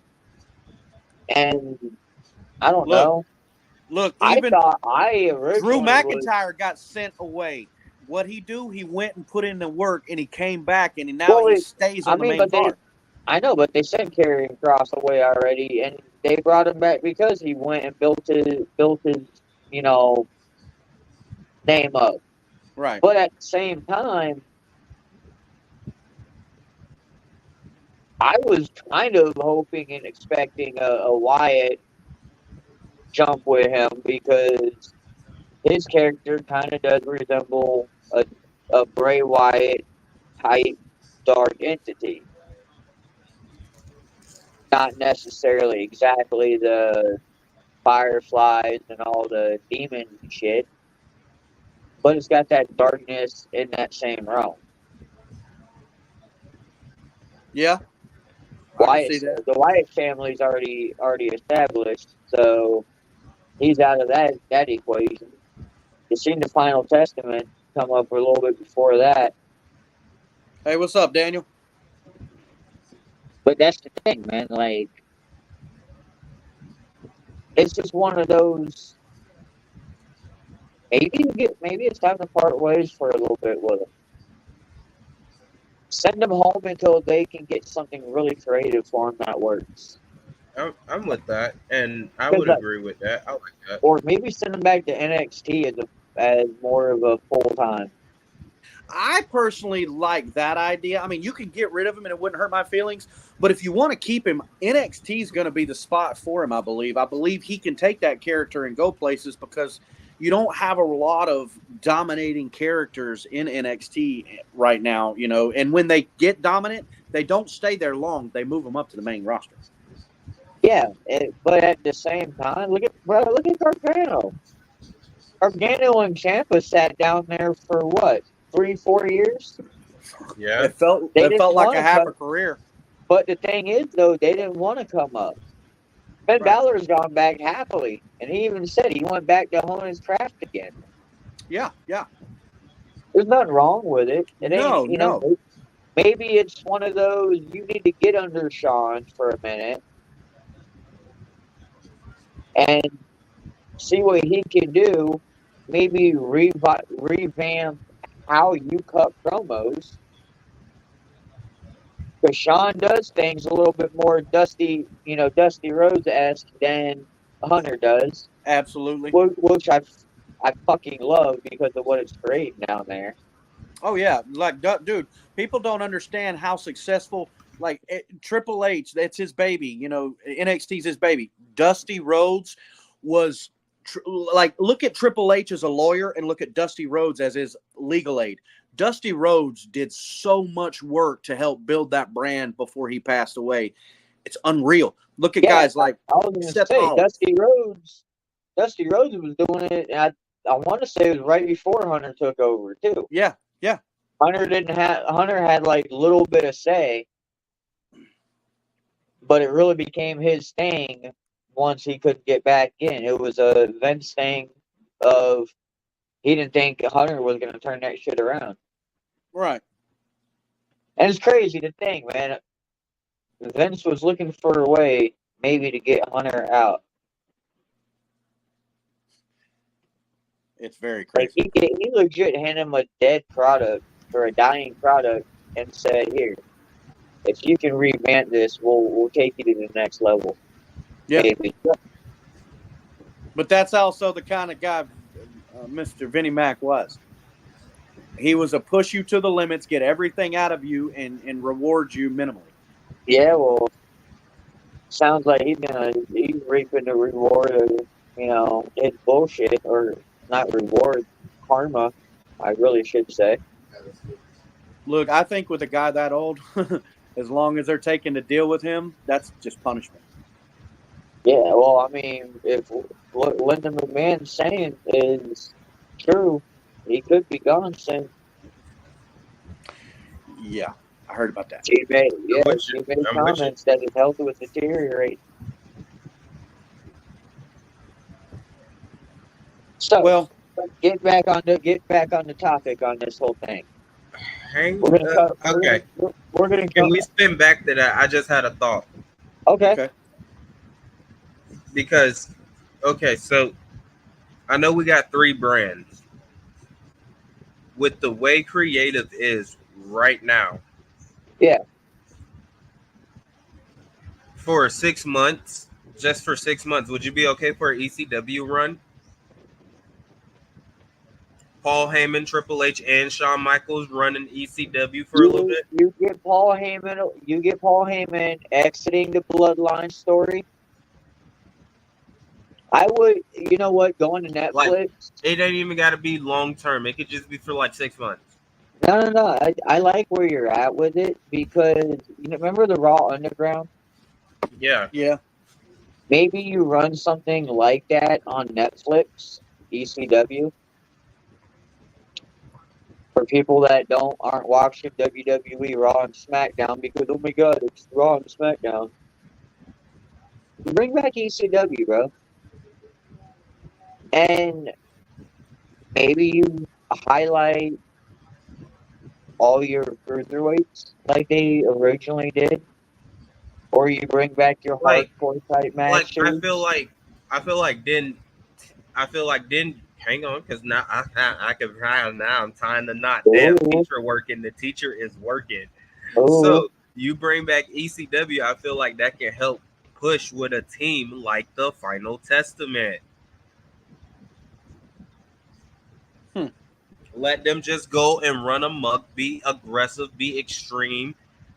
and I don't know. Look, even Drew McIntyre got sent away. What'd he do? He went and put in the work, and he came back, and now he stays on the main card. I know, but they sent Karrion Kross away already, and they brought him back because he went and built his name up. Right. But at the same time, I was kind of hoping and expecting a Wyatt jump with him because his character kind of does resemble a Bray Wyatt type dark entity. Not necessarily exactly the fireflies and all the demon shit, but it's got that darkness in that same realm. Yeah. The Wyatt family's already established, so he's out of that equation. You seen the Final Testament come up a little bit before that. Hey, what's up, Daniel? But that's the thing, man. Like, it's just one of those. Maybe it's time to part ways for a little bit with them. Send them home until they can get something really creative for them that works. I'm with that, and I would agree with that. I like that. Or maybe send them back to NXT as more of a full time. I personally like that idea. I mean, you can get rid of him and it wouldn't hurt my feelings. But if you want to keep him, NXT is going to be the spot for him, I believe. I believe he can take that character and go places because you don't have a lot of dominating characters in NXT right now, And when they get dominant, they don't stay there long. They move them up to the main roster. Yeah, but at the same time, look at Gargano. Gargano and Ciampa sat down there for what? 3-4 years? Yeah. It felt like a half a career. But the thing is, though, they didn't want to come up. Ben Balor's gone back happily, and he even said he went back to hone his craft again. Yeah. There's nothing wrong with it. No. Maybe it's one of those you need to get under Sean for a minute and see what he can do maybe revamp how you cut promos. Because Sean does things a little bit more Dusty Rhodes-esque than Hunter does, Absolutely. which I fucking love because of what it's creating down there. Oh yeah, like dude, people don't understand how successful. Like Triple H, that's his baby. You know, NXT's his baby. Dusty Rhodes was like, look at Triple H as a lawyer and look at Dusty Rhodes as his legal aid. Dusty Rhodes did so much work to help build that brand before he passed away. It's unreal. Look at guys like I was going to say Dusty Rhodes. Dusty Rhodes was doing it. And I want to say it was right before Hunter took over too. Yeah. Hunter had like a little bit of say, but it really became his thing once he couldn't get back in. It was a Vince thing of he didn't think Hunter was going to turn that shit around. Right. And it's crazy to think, man. Vince was looking for a way maybe to get Hunter out. It's very crazy. Like he legit handed him a dead product or a dying product and said, "Here, if you can revamp this, we'll take you to the next level." Yeah. Maybe. But that's also the kind of guy Mr. Vinnie Mac was. He was a push you to the limits, get everything out of you, and reward you minimally. Yeah, well, sounds like he's reaping the reward of his bullshit, or not reward, karma. I really should say. Look, I think with a guy that old, as long as they're taking to deal with him, that's just punishment. Yeah, well, I mean, if what Linda McMahon's saying is true, he could be gone soon. Yeah, I heard about that. She made comments that his health was deteriorating. So, well, get back on the topic on this whole thing. Okay. We're gonna. Can we spin back to that? I just had a thought. Okay. Because, so I know we got 3 brands. With the way creative is right now. Yeah. For 6 months, just for 6 months, would you be okay for an ECW run? Paul Heyman, Triple H, and Shawn Michaels running ECW for a little bit. You get Paul Heyman exiting the Bloodline story. I would, you know what, going to Netflix. Like, it ain't even got to be long term. It could just be for like 6 months. No. I like where you're at with it because remember the Raw Underground? Yeah. Maybe you run something like that on Netflix, ECW. For people that aren't watching WWE Raw and SmackDown because oh my god, it's Raw and SmackDown. Bring back ECW, bro. And maybe you highlight all your cruiserweights like they originally did, or you bring back your hardcore type matches. I feel like then. Hang on, because now I can try. Now I'm tying the knot. Damn, teacher working. The teacher is working. Ooh. So you bring back ECW. I feel like that can help push with a team like the Final Testament. Let them just go and run amok, be aggressive, be extreme,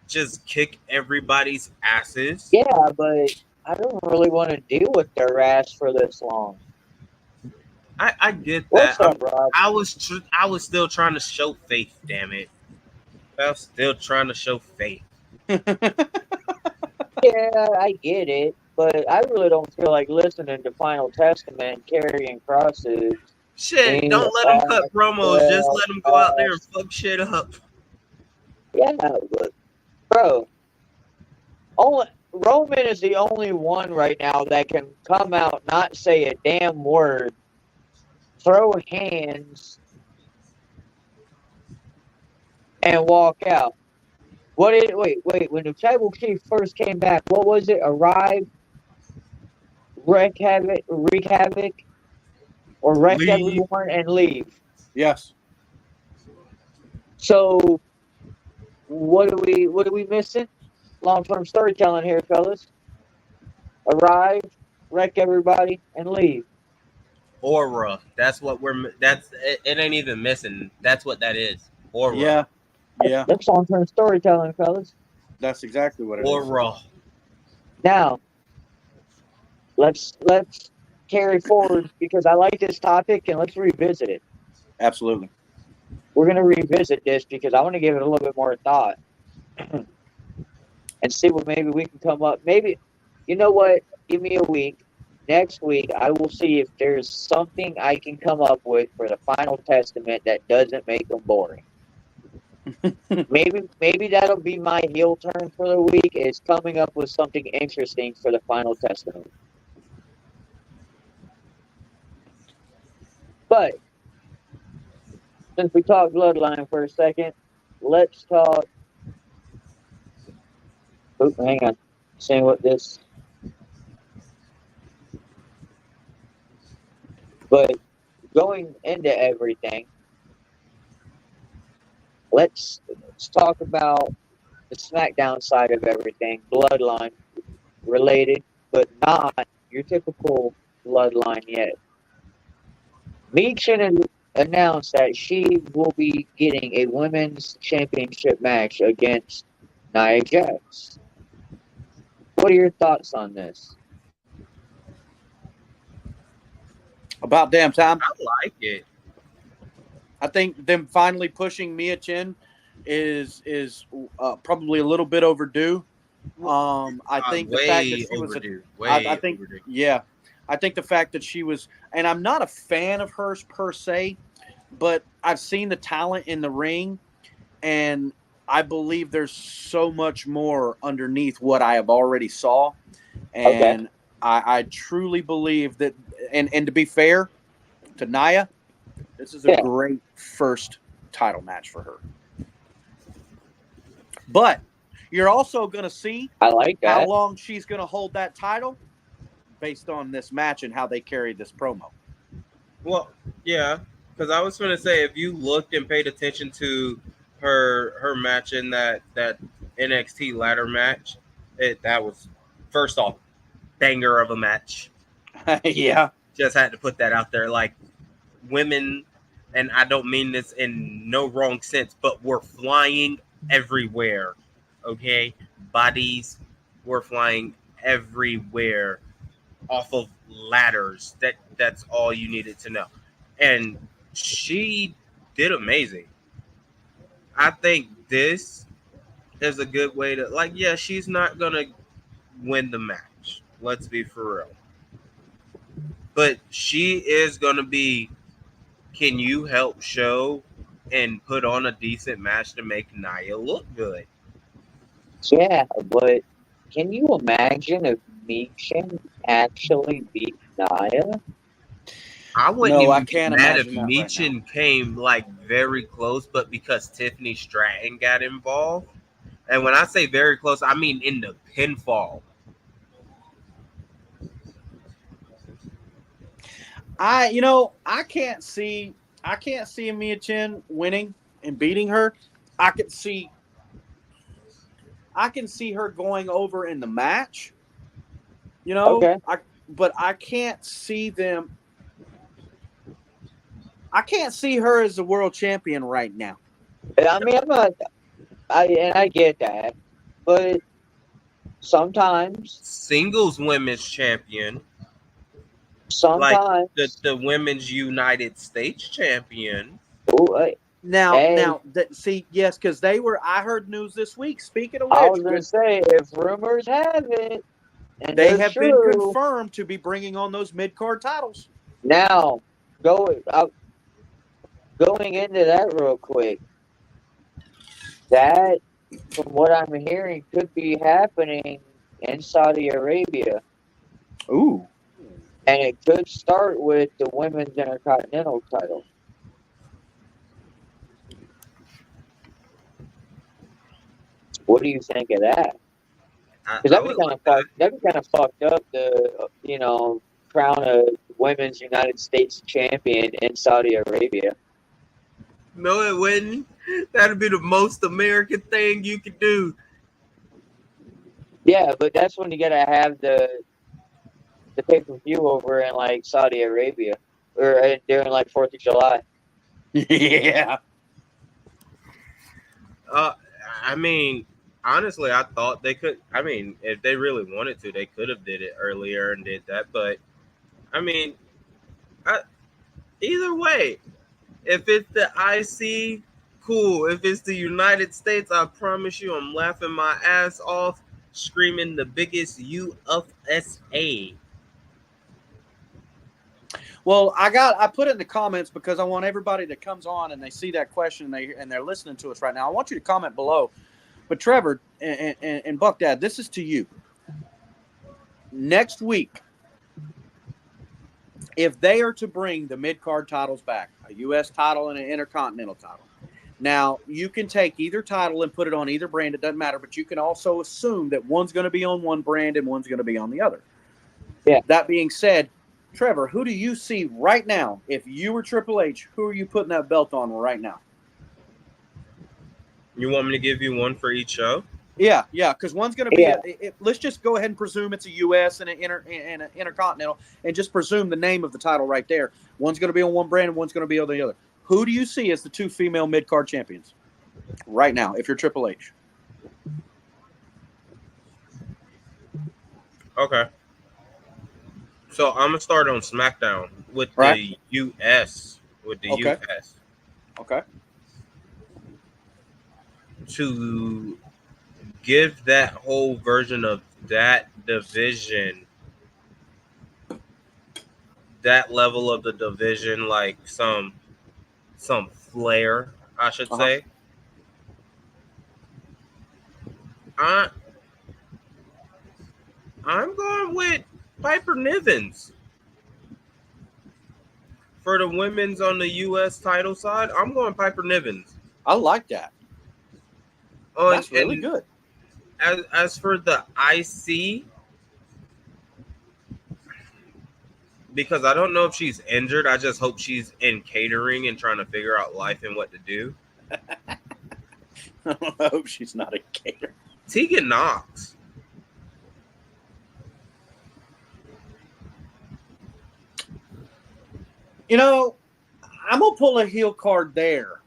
just kick everybody's asses. Yeah, but I don't really want to deal with their ass for this long. I get that. What's up, Rob? I was still trying to show faith. Damn it! I was still trying to show faith. Yeah, I get it, but I really don't feel like listening to Final Testament carrying crosses. Shit, don't let them cut promos. Just let them go out there and fuck shit up. Yeah, but bro, Roman is the only one right now that can come out, not say a damn word, throw hands, and walk out. Wait, when the tribal chief first came back, what was it? Arrive, wreak havoc, or wreck Leave. everyone and leave. Yes. So what are we missing? Long-term storytelling here, fellas. Arrive, wreck everybody, and leave. Aura. That's what it ain't even missing. That's what that is. Aura. Yeah. Yeah. That's long-term storytelling, fellas. That's exactly what it is. Aura. Now, let's carry forward because I like this topic and let's revisit it. Absolutely. We're going to revisit this because I want to give it a little bit more thought and see what maybe we can come up. Maybe, you know what? Give me a week. Next week, I will see if there's something I can come up with for the Final Testament that doesn't make them boring. maybe that'll be my heel turn for the week is coming up with something interesting for the Final Testament. But since we talked Bloodline for a second, let's talk. Oop, hang on. Seeing what this. But going into everything, let's talk about the SmackDown side of everything, Bloodline related, but not your typical Bloodline yet. Meechin announced that she will be getting a women's championship match against Nia Jax. What are your thoughts on this? About damn time. I like it. I think them finally pushing Mia Chin is probably a little bit overdue. I think the fact that she was I think overdue. Yeah, I think the fact that she was, and I'm not a fan of hers per se, but I've seen the talent in the ring, and I believe there's so much more underneath what I have already saw, and okay. I truly believe that. And to be fair to Nia, this is a great first title match for her. But you're also going to see how long she's going to hold that title based on this match and how they carried this promo. Well, yeah, because I was going to say, if you looked and paid attention to her match in that NXT ladder match, that was, first off, banger of a match. Yeah. Just had to put that out there. Like, women, and I don't mean this in no wrong sense, but we're flying everywhere, okay? Bodies were flying everywhere off of ladders. That's all you needed to know. And she did amazing. I think this is a good way to, like, yeah, she's not going to win the match. Let's be for real. But she is going to be, can you help show and put on a decent match to make Nia look good? Yeah, but can you imagine if Meechin actually beat Nia? I wouldn't even be mad if Meechin came like very close, but because Tiffany Stratton got involved. And when I say very close, I mean in the pinfall. I can't see Mia Chin winning and beating her. I can see her going over in the match. Okay. But I can't see them. I can't see her as the world champion right now. I mean, I get that, but sometimes singles women's champion. Sometimes like the women's United States champion. Yes, because they were. I heard news this week. Speaking of which, I was going to say, if rumors have it, and they have been confirmed to be bringing on those mid-card titles. Now, going into that real quick, that, from what I'm hearing, could be happening in Saudi Arabia. Ooh. And it could start with the women's intercontinental title. What do you think of that? Because that'd be kind of fucked up. crown a women's United States champion in Saudi Arabia. No, it wouldn't. That'd be the most American thing you could do. Yeah, but that's when you gotta have the pay-per-view over in like Saudi Arabia or during like 4th of July. Yeah. I mean, honestly, I thought they could. I mean, if they really wanted to, they could have did it earlier and did that. But I mean, either way, if it's the IC, cool. If it's the United States, I promise you, I'm laughing my ass off, screaming the biggest USA. Well, I put it in the comments because I want everybody that comes on and they see that question and they're listening to us right now. I want you to comment below. But Trevor and Buck Dad, this is to you. Next week, if they are to bring the mid-card titles back, a U.S. title and an Intercontinental title. Now, you can take either title and put it on either brand. It doesn't matter. But you can also assume that one's going to be on one brand and one's going to be on the other. Yeah. That being said, Trevor, who do you see right now? If you were Triple H, who are you putting that belt on right now? You want me to give you one for each show? Yeah, because one's going to be. Let's just go ahead and presume it's a U.S. and an Intercontinental, and just presume the name of the title right there. One's going to be on one brand, and one's going to be on the other. Who do you see as the two female mid-card champions right now? If you're Triple H. Okay. So I'm gonna start on SmackDown with the US. US. Okay. To give that whole version of that division, that level of the division, like some flair, I should say. I'm going with Piper Nivens for the women's on the U.S. title side. I'm going Piper Nivens. I like that. That's really good. As for the IC, because I don't know if she's injured, I just hope she's in catering and trying to figure out life and what to do. I hope she's not in catering. Tegan Knox. You know, I'm going to pull a heel card there.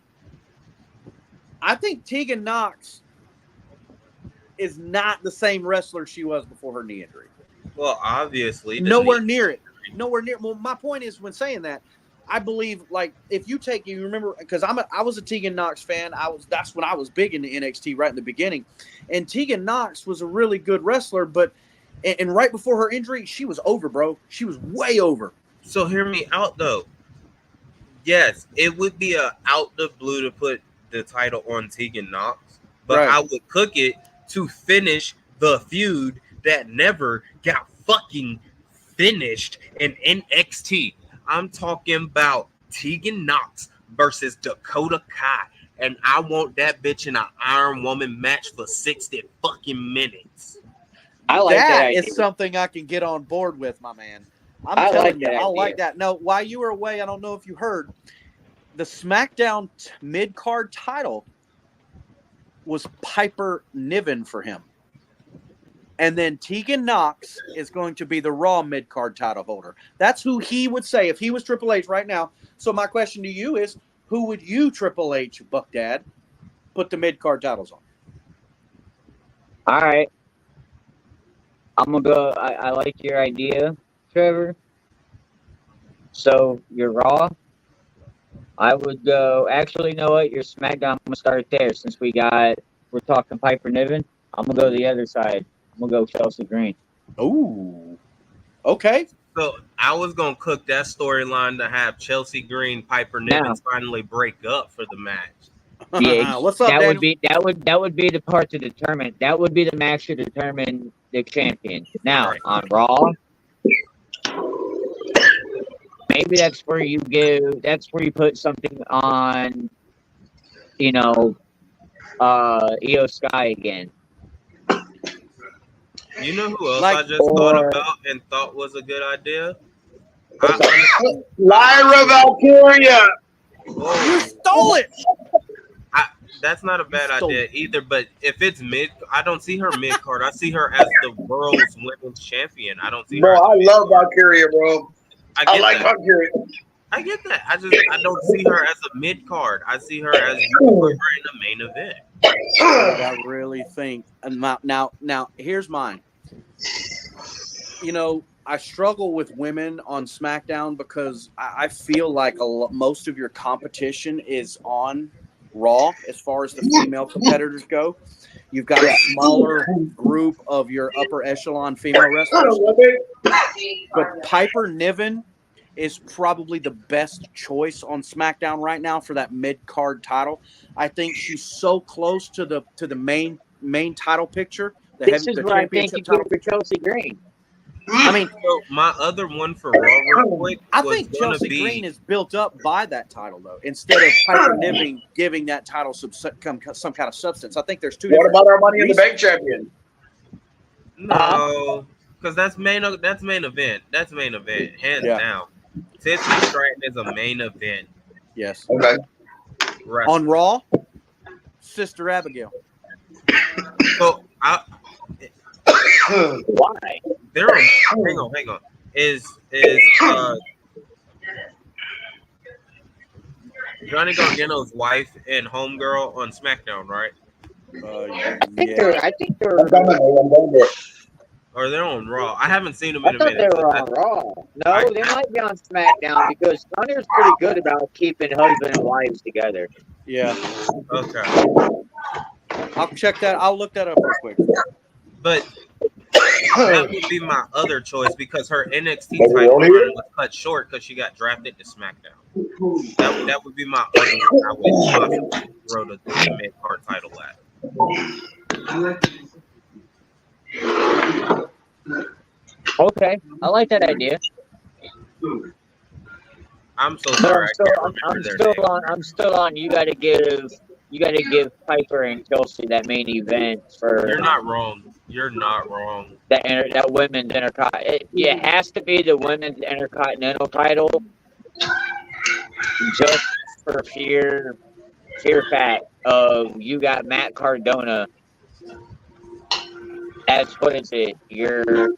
I think Tegan Knox is not the same wrestler she was before her knee injury. Well, obviously. Nowhere near it. Nowhere near. Well, my point is, when saying that, I believe, like, if you remember, because I was a Tegan Knox fan. That's when I was big into NXT right in the beginning. And Tegan Knox was a really good wrestler, but right before her injury, she was over, bro. She was way over. So hear me out, though. Yes, it would be out the blue to put the title on Tegan Knox, but I would cook it to finish the feud that never got fucking finished in NXT. I'm talking about Tegan Knox versus Dakota Kai, and I want that bitch in an Iron Woman match for 60 fucking minutes. I like that. That is something I can get on board with, my man. I'm telling you, I like that. Now, while you were away, I don't know if you heard, the SmackDown mid-card title was Piper Niven for him. And then Tegan Knox is going to be the Raw mid-card title holder. That's who he would say if he was Triple H right now. So my question to you is, who would you, Triple H, Buck Dad, put the mid-card titles on? All right. I'm going to go. I like your idea, Trevor. So you're Raw. I would go. Actually, you know what? Your SmackDown. I'm gonna start there since we're talking Piper Niven. I'm gonna go to the other side. I'm gonna go Chelsea Green. Ooh. Okay. So I was gonna cook that storyline to have Chelsea Green, Piper Niven finally break up for the match. Yeah, what's up? That would be the part to determine. That would be the match to determine the champion. Now on Raw. Maybe that's where you put something on, Io Sky again. You know who else I just thought about and thought was a good idea? Lyra Valkyria. You stole it. That's not a bad idea either. But if it's mid, I don't see her mid card. I see her as the world's women's champion. I don't see her. Bro, I love Valkyria, bro. I like that. Valkyria. I get that. I don't see her as a mid card. I see her as in the main event. I really think now here's mine. You know, I struggle with women on SmackDown because I feel like most of your competition is on Raw as far as the female competitors go. You've got a smaller group of your upper echelon female wrestlers. But Piper Niven is probably the best choice on SmackDown right now for that mid-card title. I think she's so close to the main title picture. This is what I think you give for Chelsea Green. I mean, so my other one for Raw real quick. I think Chelsea Green is built up by that title, though. Instead of Piper Niven giving that title some kind of substance, I think there's two. What about our Money in the Bank champion? No, because that's main event. That's main event, hands down. Tiffany Stratton is a main event. Yes. Okay. Right. On Raw, Sister Abigail. So why? Hang on. Is Johnny Gargano's wife and homegirl on SmackDown, right? I think they're. Or they're on Raw. I haven't seen them in a minute. I thought they were on Raw. No, they might be on SmackDown because Thunder's pretty good about keeping husband and wives together. Yeah. Okay. I'll check that. I'll look that up real quick. But that would be my other choice because her NXT title run was cut short because she got drafted to SmackDown. That would be my other one. I would possibly throw the mid-card title at. Okay, I like that idea. I'm so sorry. I'm still on. You got to give Piper and Chelsea that main event for. You're not wrong. That women's intercontinental. It has to be the women's intercontinental title, just for fear fact of you got Matt Cardona. As what is it? Your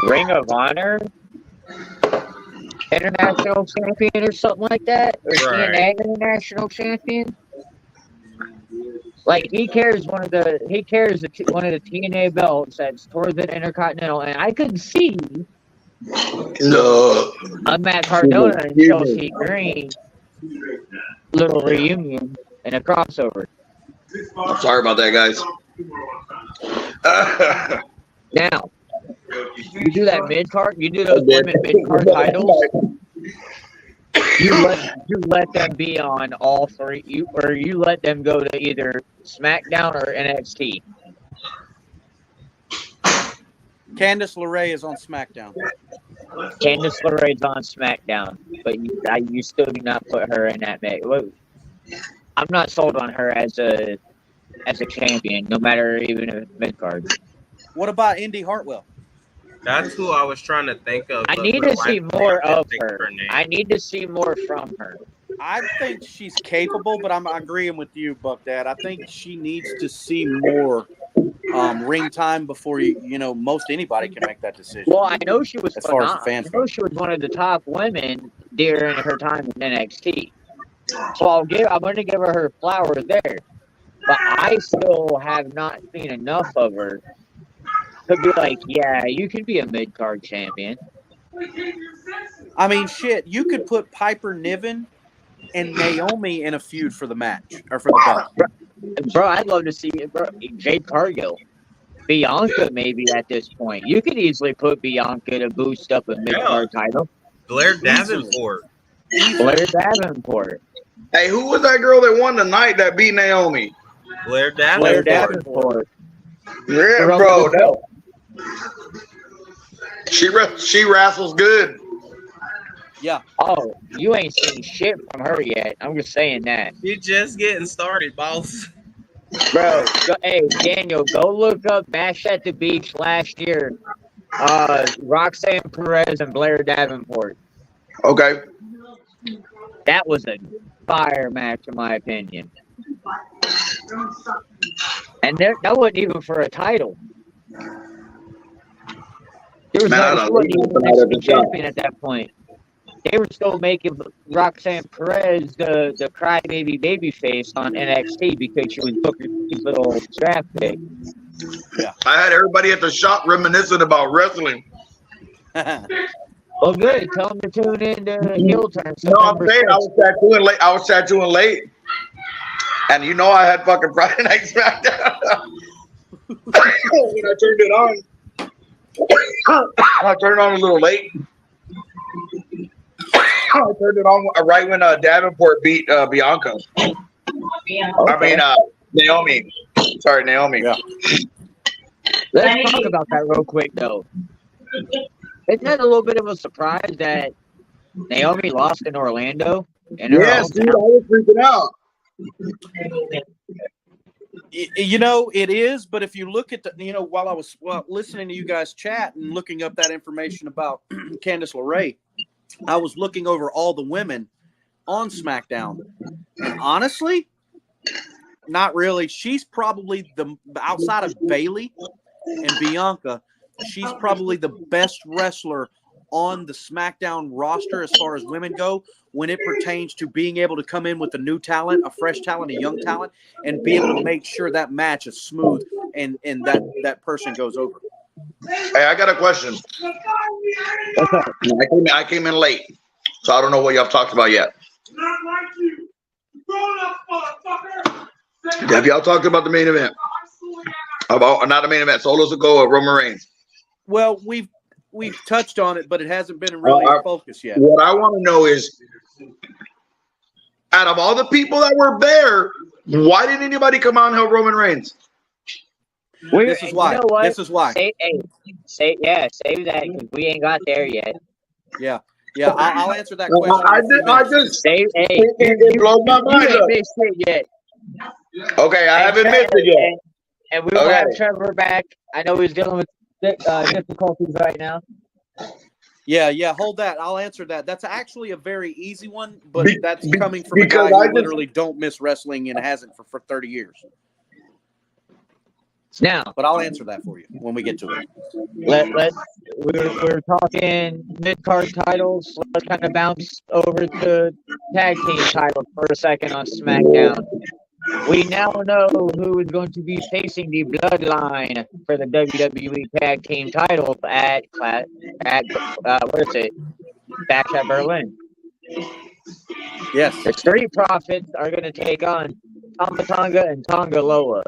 Ring of Honor international champion or something like that, or TNA international champion. Like he carries one of the TNA belts that's towards the Intercontinental, and I could see a Matt Cardona and Chelsea Green little reunion and a crossover. I'm sorry about that, guys. Now, you do that mid card. You do those women mid card titles. You let them be on all three. You let them go to either SmackDown or NXT. Candice LeRae is on SmackDown. Candice LeRae's on SmackDown, but you still do not put her in that mix. I'm not sold on her as a champion, no matter even if it's mid card. What about Indy Hartwell? That's who I was trying to think of. I need to see more of her. I need to see more from her. I think she's capable, but I'm agreeing with you, Buck Dad. I think she needs to see more ring time before most anybody can make that decision. Well, I know she was. As far as the fans I know she was one of the top women during her time in NXT. So I'm going to give her flowers there. But I still have not seen enough of her to be like, yeah, you could be a mid-card champion. I mean, shit, you could put Piper Niven and Naomi in a feud for the match, or for the belt. Bro, I'd love to see Jade Cargill. Bianca maybe at this point. You could easily put Bianca to boost up a mid-card title. Blair Davenport. Hey, who was that girl that won the night that beat Naomi? Blair Davenport. Yeah, bro. No. She wrestles good. Yeah. Oh, you ain't seen shit from her yet. I'm just saying that. You're just getting started, boss. Bro, hey, Daniel, go look up Bash at the Beach last year. Roxanne Perez and Blair Davenport. Okay. That was a fire match, in my opinion. And that wasn't even for a title. There was she wasn't even the NXT champion at that point. They were still making Roxanne Perez the crybaby babyface on NXT because she was Booker's little draft pick. Yeah. I had everybody at the shop reminiscing about wrestling. Well, good. Tell them to tune in to Heel Turn. No, I'm saying I was tattooing late. And you know I had fucking Friday Night SmackDown. When I turned it on, I turned it on a little late. I turned it on right when Davenport beat Bianca. Okay. I mean, Naomi. Sorry, Naomi. Yeah. Let's talk about that real quick, though. Isn't that a little bit of a surprise that Naomi lost in Orlando? Yes, dude, I was freaking out. You know, it is, but if you look at while I was listening to you guys chat and looking up that information about Candice LeRae, I was looking over all the women on SmackDown. And honestly, not really. She's probably outside of Bayley and Bianca, she's probably the best wrestler on the SmackDown roster as far as women go when it pertains to being able to come in with a new talent, a fresh talent, a young talent, and be able to make sure that match is smooth and that person goes over. Hey, I got a question. I came in late, so I don't know what y'all talked about yet. Have y'all talked about the main event? About not the main event, Solo Sikoa, Roman Reigns. Well, we've touched on it, but it hasn't been really in focus yet. What I want to know is, out of all the people that were there, why didn't anybody come out and help Roman Reigns? This is why. You know this is why. Save that because we ain't got there yet. Yeah. I'll answer that question. I just save. It blows my mind up. Missed it yet. Okay, I haven't missed it yet. And we will have Trevor back. I know he's dealing with difficulties right now. Yeah, hold that. I'll answer that. That's actually a very easy one, but that's coming from a guy who literally don't miss wrestling and hasn't for 30 years. Now, but I'll answer that for you when we get to it. We're talking mid-card titles. Let's kind of bounce over to tag team titles for a second on SmackDown. We now know who is going to be facing the Bloodline for the WWE Tag Team titles at what is it? Bash at Berlin. Yes. The Street Profits are going to take on Tama Tonga and Tonga Loa.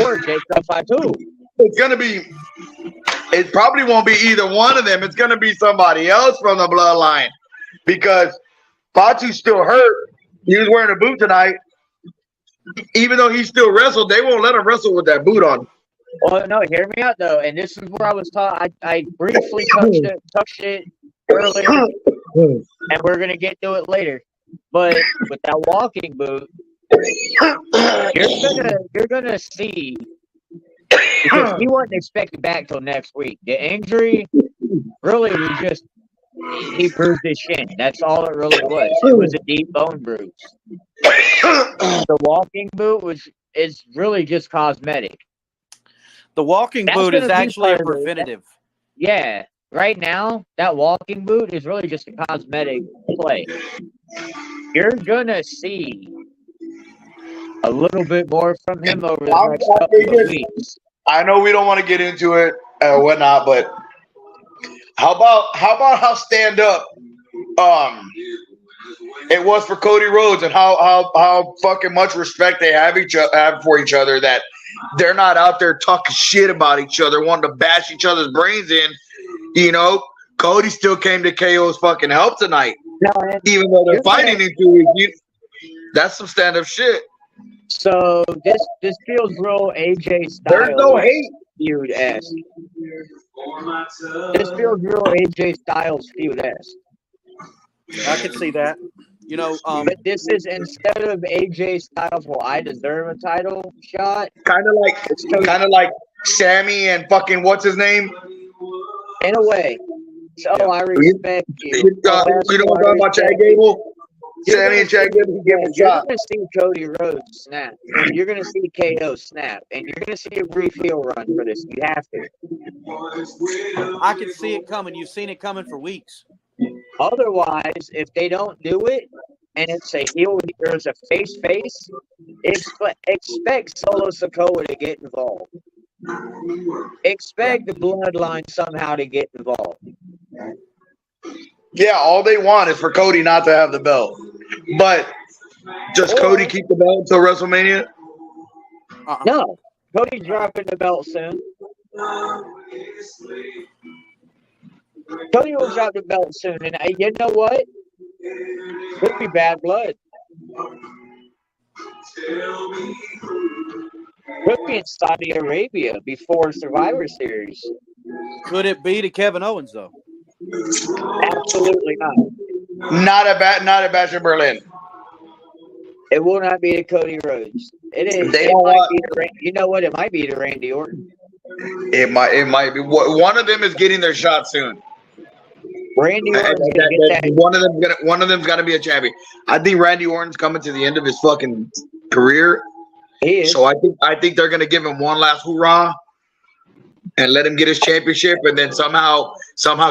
Or Jacob Fatu. It probably won't be either one of them. It's going to be somebody else from the Bloodline because Fatu's still hurt. He was wearing a boot tonight. Even though he still wrestled, they won't let him wrestle with that boot on. Well, no, hear me out though. And this is where I was taught. I briefly touched it earlier, and we're gonna get to it later. But with that walking boot, you're gonna see because he wasn't expected back till next week. The injury really was just he bruised his shin. That's all it really was. It was a deep bone bruise. The walking boot is really just cosmetic. The walking boot is actually a preventative. Yeah. Right now, that walking boot is really just a cosmetic play. You're gonna see a little bit more from him over the next couple of weeks. I know we don't want to get into it or whatnot, but how about how stand up it was for Cody Rhodes and how fucking much respect they have for each other, that they're not out there talking shit about each other, wanting to bash each other's brains in. You know, Cody still came to KO's fucking help tonight, even though they're fighting in 2 weeks. That's some stand up shit. So this feels real AJ Styles. There's no hate feud-esque. This feels real AJ Styles feud-esque. I can see that. You know, but this is instead of AJ Styles, well, I deserve a title shot. Kind of like Sammy and fucking what's his name? In a way. So I respect you. You know what I'm talking about, Chad Gable? Sammy and Chad Gable can give a You're shot. going to see Cody Rhodes snap, and you're going to see KO snap, and you're going to see a brief heel run for this. You have to. I can see it coming. You've seen it coming for weeks. Otherwise, if they don't do it, and it's a heel, there's a face, expect Solo Sikoa to get involved. Expect the bloodline somehow to get involved. Yeah, all they want is for Cody not to have the belt. But does Cody keep the belt until WrestleMania? No. Cody's dropping the belt soon. Cody will drop the belt soon. And you know what? Could be bad blood. Could be in Saudi Arabia before Survivor Series. Could it be to Kevin Owens, though? Absolutely not. Not a Bash in Berlin. It will not be to Cody Rhodes. It is. They It don't might want- be to, you know what? It might be to Randy Orton. It might be. One of them is getting their shot soon. Randy Orton's gonna get that. One of them's gonna be a champion. I think Randy Orton's coming to the end of his fucking career. He is. So I think they're gonna give him one last hoorah and let him get his championship, and then somehow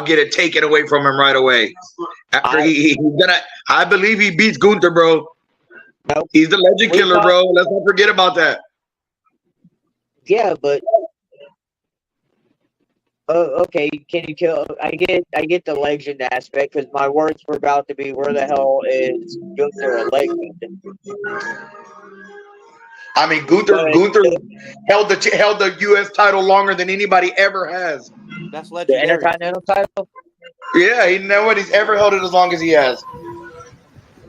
get it taken away from him right away. After he's gonna, I believe he beats Gunther, bro. Nope. He's the legend killer, bro. Let's not forget about that. Yeah, but okay. Can you kill? I get the legend aspect because my words were about to be, where the hell is Gunther a legend? I mean, Gunther held the U.S. title longer than anybody ever has. That's The legendary. Intercontinental title. Yeah, nobody's ever held it as long as he has.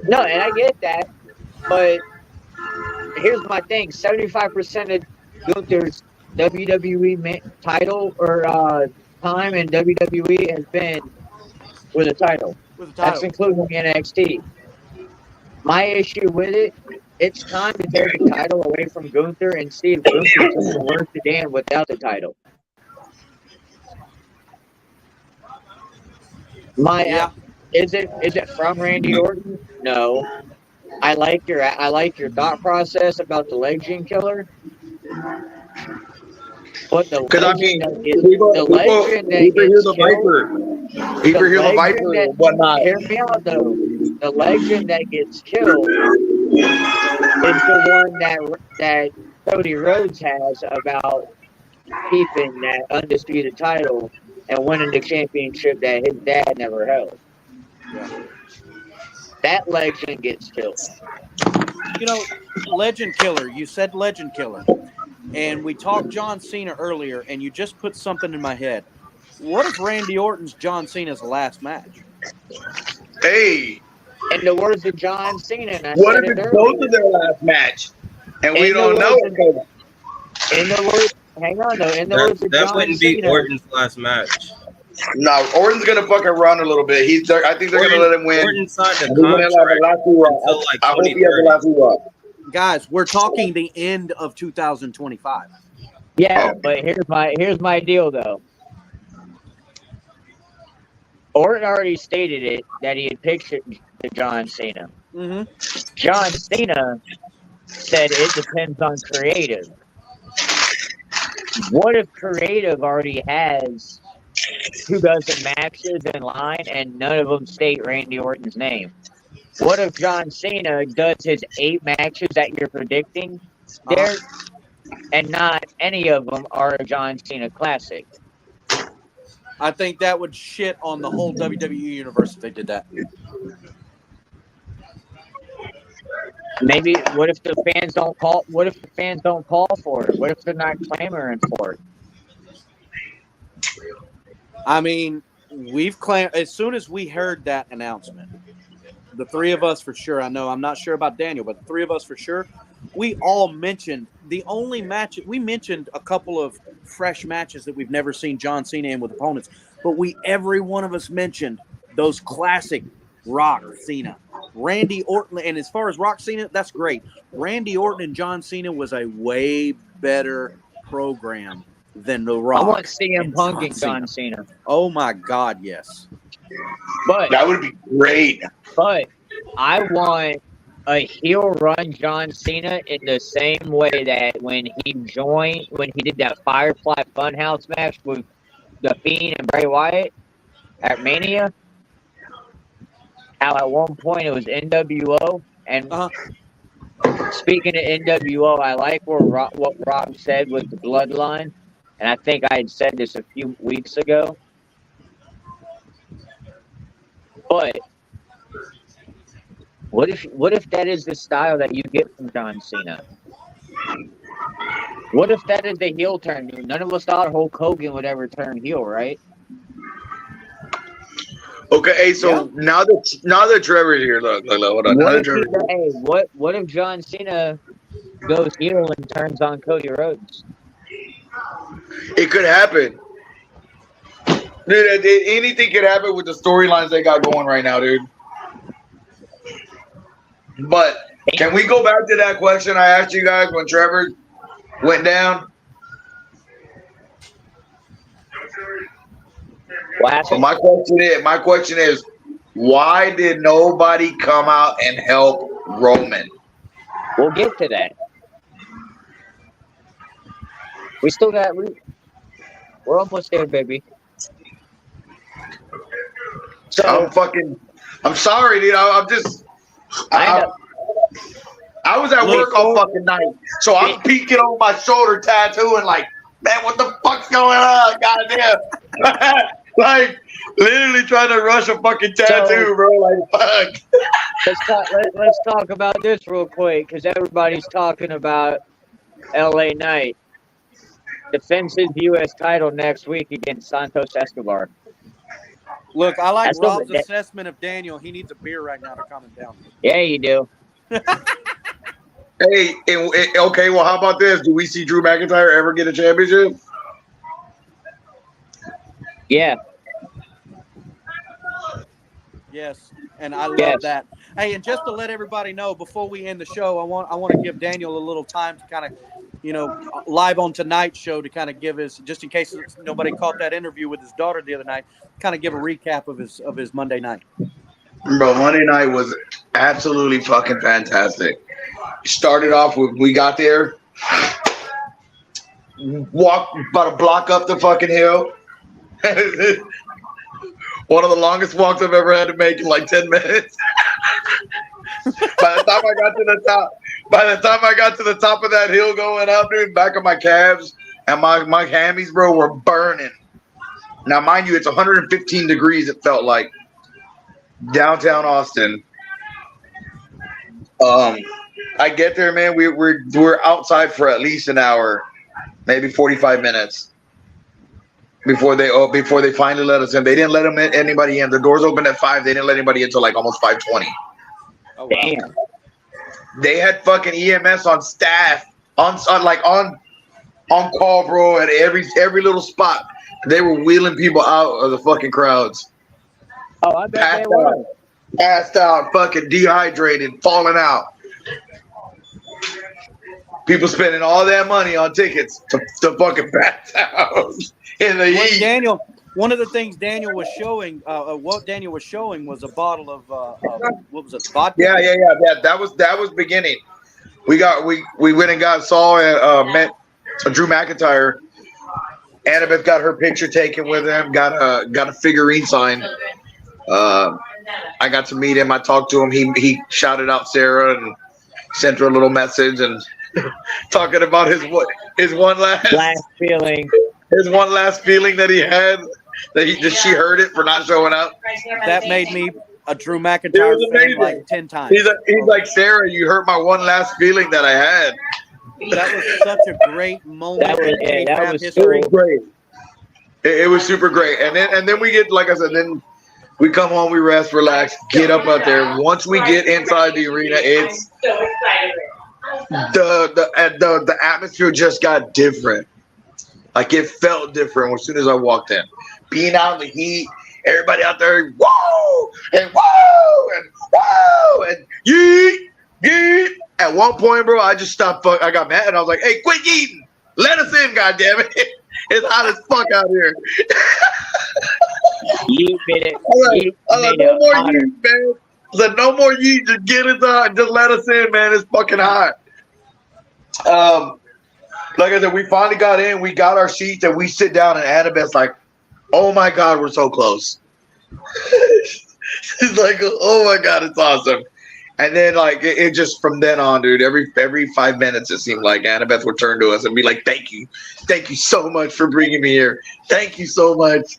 No, and I get that, but here's my thing: 75% of Gunther's WWE title or time in WWE has been with a title. With the That's title. including NXT. My issue with it, it's time to take the title away from Gunther and see if Gunther can work the damn without the title. Is it from Randy Orton? No. I like your thought process about the legend killer. But the Because I legend mean, that gets, people the hear legend that the gets killed, Viper. People hear the Viper and whatnot. hear me out though. The legend that gets killed is the one that Cody Rhodes has about keeping that undisputed title and winning the championship that his dad never held. Yeah. That legend gets killed. You know, legend killer. You said legend killer. And we talked John Cena earlier, and you just put something in my head. What if Randy Orton's John Cena's last match? Hey, In the words of John Cena, and I what said if it it's earlier, both of their last match? And we In the don't know. words in the words, hang on though, in the words of That John wouldn't be Cena, Orton's last match. No, Orton's gonna fucking run a little bit. I think they're gonna let him win. Orton signed a And he's gonna have the contract last hoorah. until like I hope he has the 2030. last hoorah. Guys, we're talking the end of 2025. yeah, Oh. but here's my deal though. Orton already stated it that he had pictured the John Cena. Mm-hmm. John Cena said it depends on creative. What if creative already has 2 dozen matches in line and none of them state Randy Orton's name? What if John Cena does his 8 matches that you're predicting there, and not any of them are a John Cena classic? I think that would shit on the whole WWE universe if they did that. Maybe what if the fans don't call? What if the fans don't call for it? What if they're not clamoring for it? I mean, as soon as we heard that announcement, the 3 of us for sure, I know I'm not sure about Daniel, but the 3 of us for sure, we all mentioned the only match. We mentioned a couple of fresh matches that we've never seen John Cena in with opponents, but every one of us mentioned those classic Rock Cena, Randy Orton. And as far as Rock Cena, that's great. Randy Orton and John Cena was a way better program than The Rock. I want CM and Punk and John Cena. Oh my God, yes. But That would be great. But I want a heel run John Cena in the same way that when he did that Firefly Funhouse match with The Fiend and Bray Wyatt at Mania. How at one point it was NWO. And speaking of NWO, I like what Rob said with the bloodline. And I think I had said this a few weeks ago. But what if that is the style that you get from John Cena? What if that is the heel turn? None of us thought Hulk Hogan would ever turn heel, right? Okay, hey, so now that Trevor's here, look, hold on. What if John Cena goes heel and turns on Cody Rhodes? It could happen. Dude, anything could happen with the storylines they got going right now, dude. But can we go back to that question I asked you guys when Trevor went down? So my question is, why did nobody come out and help Roman? We'll get to that. We still got. We're almost there, baby. So I'm sorry, dude. I was at work all fucking night, so I'm peeking over my shoulder tattoo and like, man, what the fuck's going on? Goddamn. Like, literally trying to rush a fucking tattoo, bro. Like, fuck. Let's talk about this real quick, because everybody's talking about LA Knight defends his U.S. title next week against Santos Escobar. Look, I like Rob's assessment of Daniel. He needs a beer right now to calm him down. Yeah, you do. Hey, okay, well, how about this? Do we see Drew McIntyre ever get a championship? Yeah. Yes, and I love that. Hey, and just to let everybody know, before we end the show, I want to give Daniel a little time to kind of, live on tonight's show to kind of give his, just in case nobody caught that interview with his daughter the other night, kind of give a recap of his Monday night. Bro, Monday night was absolutely fucking fantastic. Started off with, we got there, walked about a block up the fucking hill. One of the longest walks I've ever had to make in like 10 minutes. By the time I got to the top of that hill going up, dude, back of my calves and my hammies, bro, were burning. Now, mind you, it's 115 degrees, it felt like, downtown Austin. I get there, man. We're outside for at least an hour, maybe 45 minutes. Before they finally let us in. They didn't let anybody in. The doors opened at 5. They didn't let anybody in until like almost 5:20. Oh, wow. Damn. They had fucking EMS on staff, on call, bro, at every little spot. They were wheeling people out of the fucking crowds. Oh, I bet they were. Passed out, fucking dehydrated, falling out. People spending all that money on tickets to fucking pass out in the heat. Daniel, one of the things Daniel was showing, was a bottle of what was it, vodka? Yeah. That was beginning. We went and saw and met Drew McIntyre. Annabeth got her picture taken with him. Got a figurine signed. I got to meet him. I talked to him. He shouted out Sarah and sent her a little message and talking about his one last feeling. His one last feeling that he had, she heard it for not showing up. That made me a Drew McIntyre fan like 10 times. He's like, Sarah, you hurt my one last feeling that I had. That was such a great moment. That was super great. It was super great. And then we get, like I said, then we come home, we rest, relax, get up out there. Once we get inside the arena, it's the atmosphere just got different. Like, it felt different as soon as I walked in. Being out in the heat, everybody out there, whoa, and whoa, and whoa, and yeet, yeet. At one point, bro, I just stopped. I got mad, and I was like, hey, quit eating. Let us in, goddammit. It's hot as fuck out here. You made it. I'm like, no more yeet, man. I said, no more yeet. Just get it on. Just let us in, man. It's fucking hot. Like I said, we finally got in. We got our seats, and we sit down, and Annabeth's like, oh, my God, we're so close. She's like, oh, my God, it's awesome. And then, like, it just from then on, dude, every 5 minutes, it seemed like Annabeth would turn to us and be like, thank you so much for bringing me here. Thank you so much.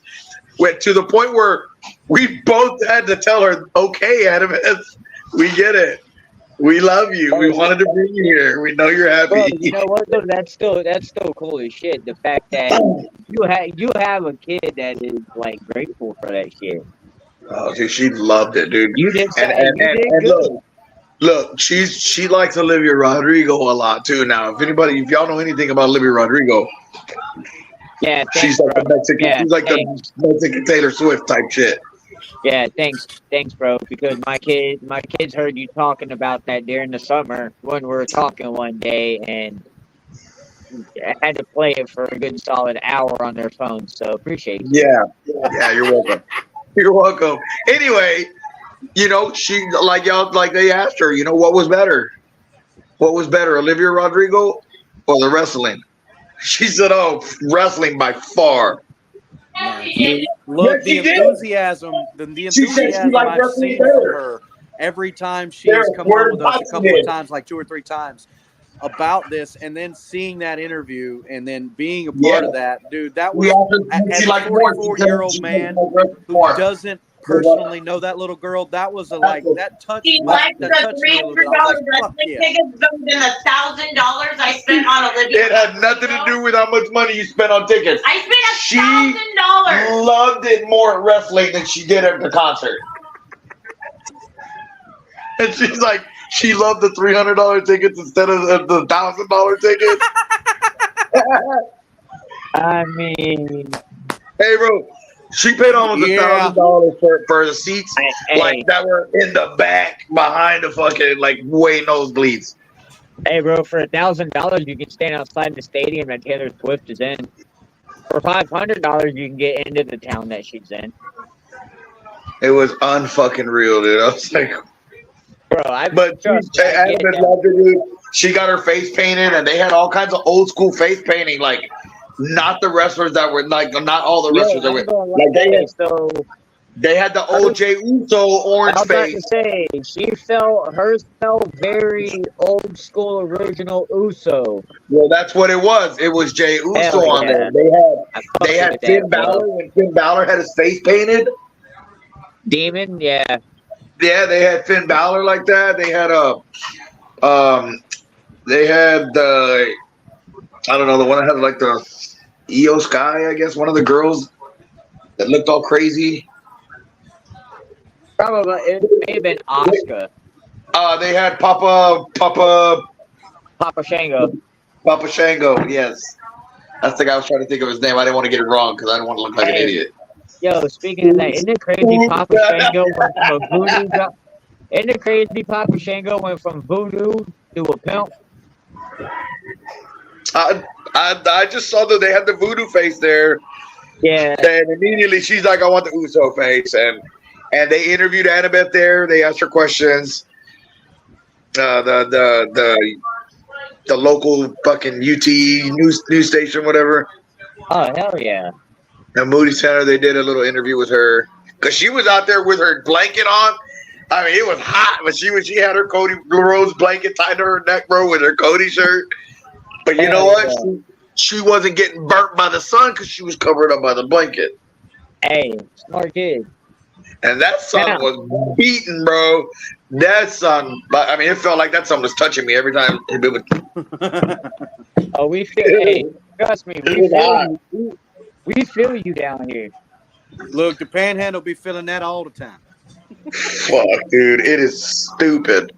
Went to the point where we both had to tell her, okay, Annabeth, we get it. We love you. We wanted to bring you here. We know you're happy. Bro, you know what, though? That's still cool as shit. The fact that you have a kid that is, like, grateful for that shit. Oh, dude, she loved it, dude. You did and good. Look, she likes Olivia Rodrigo a lot too. Now, if y'all know anything about Olivia Rodrigo, yeah, she's like the Mexican, the Mexican Taylor Swift type shit. Yeah, thanks, bro. Because my kids heard you talking about that during the summer when we were talking one day, and I had to play it for a good solid hour on their phone. So appreciate it. Yeah, you're welcome. You're welcome. Anyway. You know, she they asked her, you know, what was better? What was better, Olivia Rodrigo or the wrestling? She said, oh, wrestling by far. Look, the enthusiasm I've seen from her every time she's come on with us a couple of times, like 2 or 3 times, about this, and then seeing that interview and then being a part of that, dude, that was as a 44-year-old man who doesn't personally know that little girl, that was that touched me a little bit. I was like, fuck yeah. Tickets than the $1,000 I spent on Olivia. It had nothing to do with how much money you spent on tickets. I spent $1,000. She loved it more at wrestling than she did at the concert. And she's like, she loved the $300 tickets instead of the $1,000 tickets. I mean, hey, bro. She paid almost $1,000 for the seats, like that were in the back behind the fucking way nosebleeds. Hey, bro, for $1,000 you can stand outside the stadium that Taylor Swift is in. For $500 you can get into the town that she's in. It was unfucking real, dude. I was like, bro, she got her face painted, and they had all kinds of old school face painting, like. Not the wrestlers that were not all the wrestlers that were they had the old Jey Uso orange face. I was about to say hers felt very old school original Uso. Well, that's what it was. It was Jey Uso on there. They had Finn Balor when Finn Balor had his face painted. Demon, yeah. Yeah, they had Finn Balor like that. They had the I don't know, the one that had like the Io Sky, I guess, one of the girls that looked all crazy. Probably it may have been Asuka. They had Papa Shango. Papa Shango, yes. That's the guy I was trying to think of his name. I didn't want to get it wrong because I didn't want to look like an idiot. Yo, speaking of that, isn't it crazy Papa Shango went from a voodoo? Isn't it crazy Papa Shango went from voodoo to a pimp? I just saw that they had the voodoo face there. Yeah. And immediately she's like, I want the Uso face. And they interviewed Annabeth there. They asked her questions. The local fucking UT news station, whatever. Oh, hell yeah. The Moody Center, they did a little interview with her. Because she was out there with her blanket on. I mean, it was hot, but she had her Cody Rhodes blanket tied to her neck, bro, with her Cody shirt. But you know what? Yeah. She wasn't getting burnt by the sun because she was covered up by the blanket. Hey, smart kid. And that sun was beating, bro. That sun, I mean, it felt like that sun was touching me every time. Oh, we feel. Hey, trust me, we feel you down here. Look, the Panhandle be feeling that all the time. Fuck, dude, it is stupid.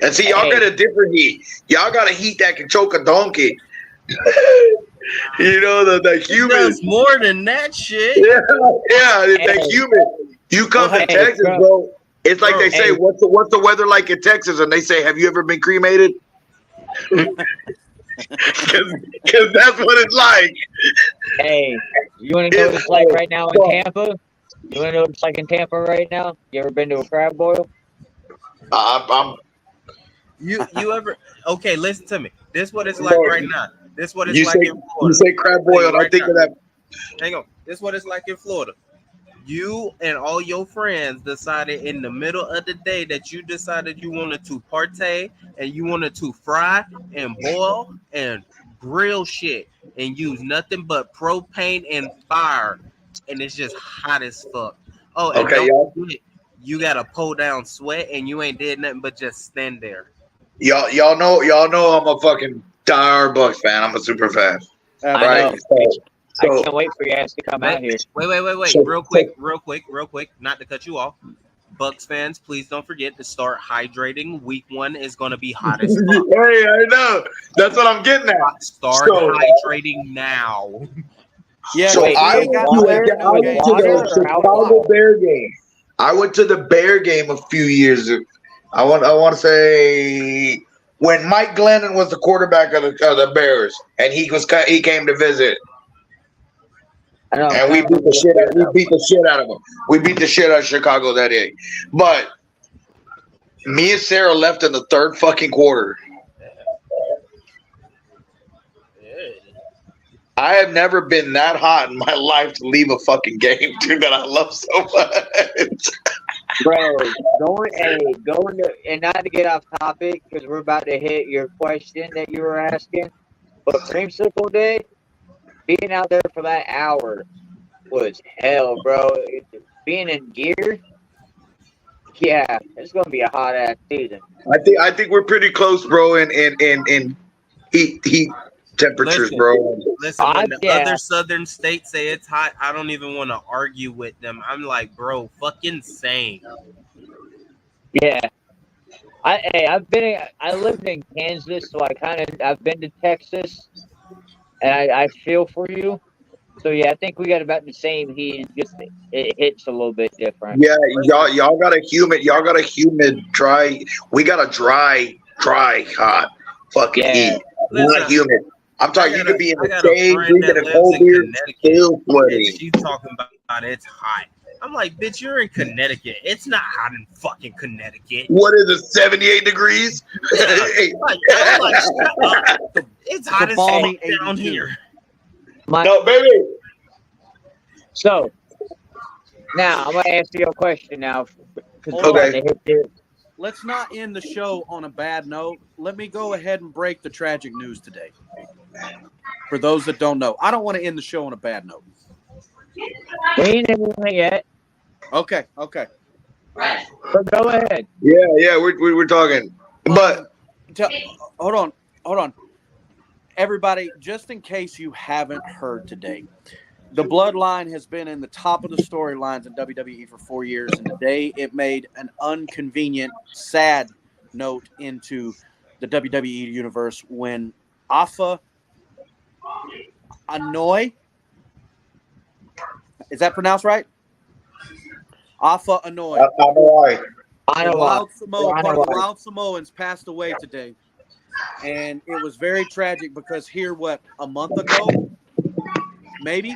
And see, y'all got a different heat. Y'all got a heat that can choke a donkey. You know, the humid. Does more than that shit. Yeah, the humid. You come to Texas, bro. It's like they say, what's the weather like in Texas? And they say, have you ever been cremated? Because that's what it's like. Hey, you want to know what it's like right now in Tampa? You want to know what it's like in Tampa right now? You ever been to a crab boil? I'm You ever? Okay, listen to me. This what it's like right now. This what it's you like say in Florida. you say crab boiled. I think of that. Hang on. This what it's like in Florida. You and all your friends decided in the middle of the day that you decided you wanted to partay and you wanted to fry and boil and grill shit and use nothing but propane and fire, and it's just hot as fuck. Oh, and Okay, don't forget, you gotta pull down sweat and you ain't did nothing but just stand there. Y'all know I'm a fucking diehard Bucks fan. I'm a super fan. I Right? know. I So, can't wait for you guys to come out here. Wait. So- Real quick. Not to cut you off. Bucks fans, please don't forget to start hydrating. Week 1 is going to be hot as fuck. hey, I know. That's what I'm getting at. Start hydrating now. Yeah, So wait, I we ain't got went there. to Okay. the Chicago Bear game. I went to the Bear game a few years ago. I want to say when Mike Glennon was the quarterback of the Bears, and he came to visit. I know. And we beat the shit out of them. We beat the shit out of Chicago that day. But me and Sarah left in the third fucking quarter. I have never been that hot in my life to leave a fucking game, dude, that I love so much. Bro, going to, and not to get off topic because we're about to hit your question that you were asking, but Creamsicle Day, being out there for that hour was hell, bro. Being in gear, yeah, it's gonna be a hot ass season. I think we're pretty close, bro, in heat temperatures, bro. Listen, when the other southern states say it's hot, I don't even want to argue with them. I'm like, bro, fucking same. Yeah. I lived in Kansas, so I've been to Texas, and I feel for you. So yeah, I think we got about the same heat. Just it hits a little bit different. Yeah, y'all got a humid, dry. We got a dry, hot fucking heat. Not humid. I'm talking. You could be in the shade, breathing a cold beer, still sweating. She's talking about it's hot. I'm like, bitch, you're in Connecticut. It's not hot in fucking Connecticut. What is it? 78 degrees? It's hot as fuck down here. No, baby. So now I'm gonna ask you a question now. Okay. Let's not end the show on a bad note. Let me go ahead and break the tragic news today. For those that don't know, I don't want to end the show on a bad note. We ain't in it yet. Okay. But go ahead. Yeah, we're talking. But hold on. Everybody, just in case you haven't heard today, the Bloodline has been in the top of the storylines in WWE for 4 years, and today it made an inconvenient, sad note into the WWE universe when Afa Anoy, is that pronounced right? Afa Anoy. Part of the Wild Samoans passed away today. And it was very tragic because here, a month ago, maybe,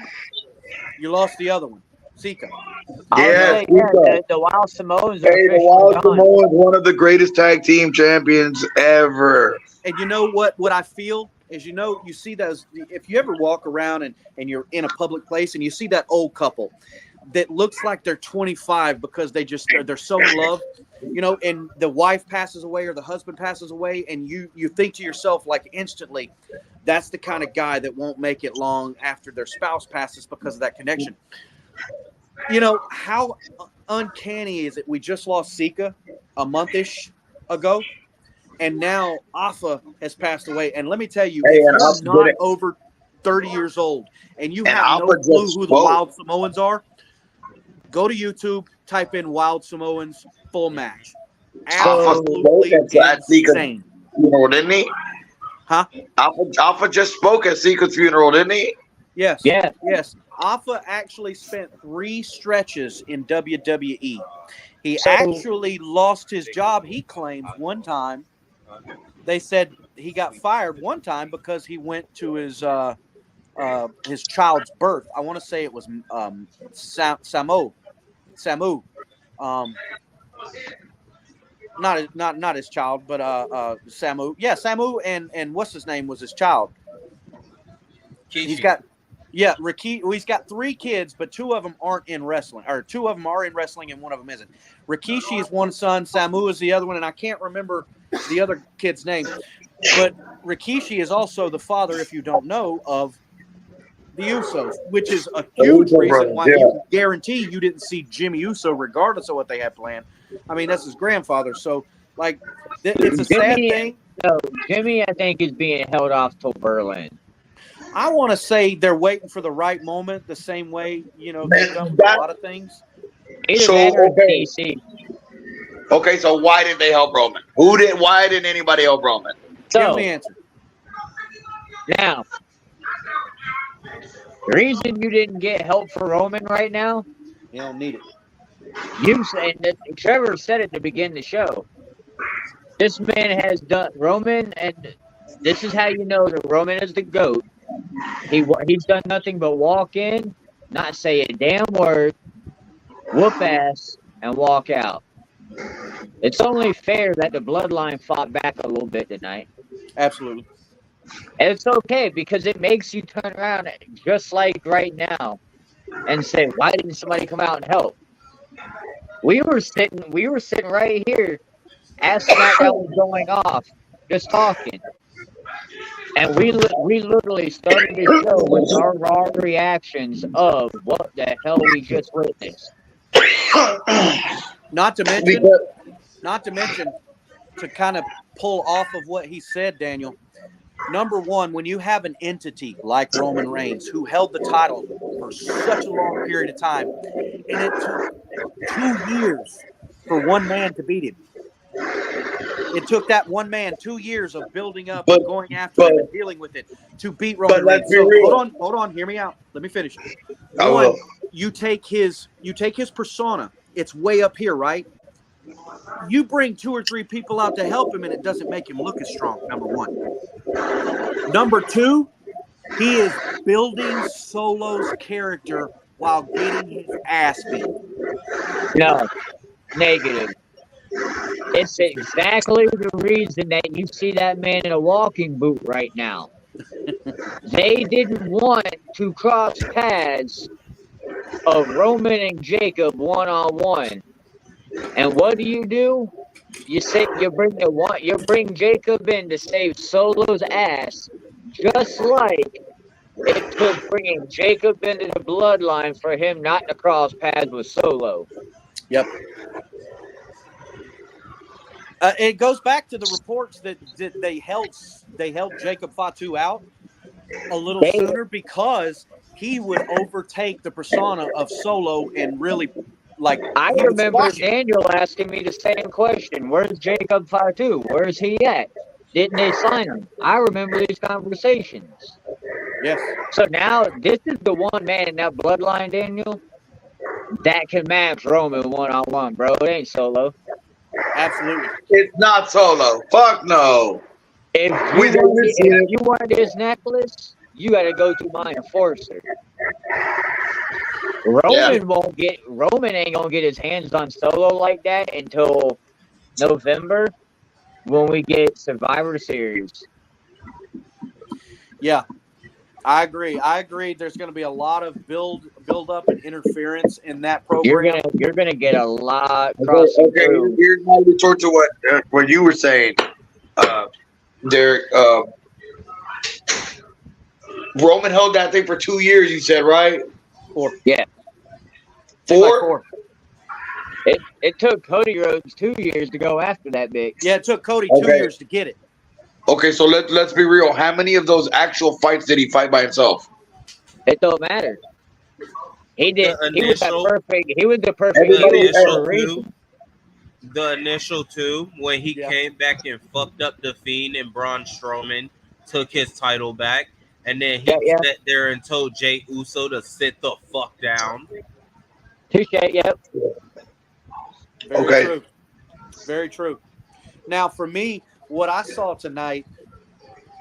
you lost the other one, Sika. Yeah, the Wild Samoans are the Wild Samoans, one of the greatest tag team champions ever. And you know what I feel is, you see those, if you ever walk around and you're in a public place and you see that old couple that looks like they're 25 because they're so in love, and the wife passes away or the husband passes away, and you think to yourself, like, instantly, that's the kind of guy that won't make it long after their spouse passes because of that connection. How uncanny is it? We just lost Sika a month-ish ago, and now Afa has passed away. And let me tell you, if you're not over 30 years old and you have no clue who the Wild Samoans are, go to YouTube, type in Wild Samoans full match. Absolutely insane. Funeral, didn't he? Huh? Alpha just spoke at Sika's funeral, didn't he? Yes. Yeah. Yes. Alpha actually spent 3 stretches in WWE. He actually lost his job, he claims, one time. They said he got fired one time because he went to his child's birth. I want to say it was Samu. Not his child, but Samu. Yeah, Samu and what's his name was his child. Kishi. He's got Ricky. Well, he's got 3 kids, but 2 of them aren't in wrestling, or 2 of them are in wrestling, and 1 of them isn't. Rikishi is one son, Samu is the other one, and I can't remember the other kid's name. But Rikishi is also the father, if you don't know, of the Usos, which is a huge reason why you can guarantee you didn't see Jimmy Uso, regardless of what they had planned. I mean, that's his grandfather. So, like, it's a sad thing. No, Jimmy, I think, is being held off till Berlin. I want to say they're waiting for the right moment, the same way, you know, they've done with a lot of things. Okay, so why didn't they help Roman? Why didn't anybody help Roman? So, give me the answer. Now, the reason you didn't get help for Roman right now, you don't need it. You said that Trevor said at the beginning of the show. This man has done Roman, and this is how you know that Roman is the GOAT. He's done nothing but walk in, not say a damn word, whoop ass, and walk out. It's only fair that the bloodline fought back a little bit tonight. Absolutely. And it's okay because it makes you turn around just like right now and say, why didn't somebody come out and help? We were sitting right here as SmackDown was going off, just talking. And we literally started the show with our raw reactions of what the hell we just witnessed. Not to mention, to kind of pull off of what he said, Daniel, number one, when you have an entity like Roman Reigns who held the title for such a long period of time, and it took 2 years for one man to beat him. It took that one man 2 years of building up and going after him and dealing with it to beat Roman Reigns. So hold on, hear me out. Let me finish. One, you take his persona. It's way up here, right? You bring 2 or 3 people out to help him, and it doesn't make him look as strong, number one. Number 2, he is building Solo's character while getting his ass beat. No, negative. It's exactly the reason that you see that man in a walking boot right now. They didn't want to cross paths of Roman and Jacob one-on-one. And what do? You bring Jacob in to save Solo's ass, just like it took bringing Jacob into the bloodline for him not to cross paths with Solo. Yep. It goes back to the reports that they held Jacob Fatu out a little sooner because he would overtake the persona of Solo and really, like, I remember Daniel asking me the same question. Where's Jacob Fatu? Where's he at? Didn't they sign him? I remember these conversations. Yes. So now this is the one man in that bloodline, Daniel, that can match Roman one-on-one, bro. It ain't Solo. Absolutely. It's not Solo. Fuck no. If you want this necklace, you got to go to my enforcer. Roman ain't gonna get his hands on Solo like that until November when we get Survivor Series. Yeah, I agree. There's going to be a lot of build up and interference in that program. You're gonna get a lot. Okay, here's my retort to what you were saying, Derek. Roman held that thing for 2 years. You said, right? 4. Yeah. 4. It took Cody Rhodes 2 years to go after that bitch. Yeah, it took Cody 2 years to get it. Okay, so let's be real. How many of those actual fights did he fight by himself? It don't matter. He did. He was the perfect. The initial 2 when he came back and fucked up the Fiend and Braun Strowman, took his title back, and then he sat there and told Jey Uso to sit the fuck down. Touche. Yep. Very true. Very true. Now, for me, what I saw tonight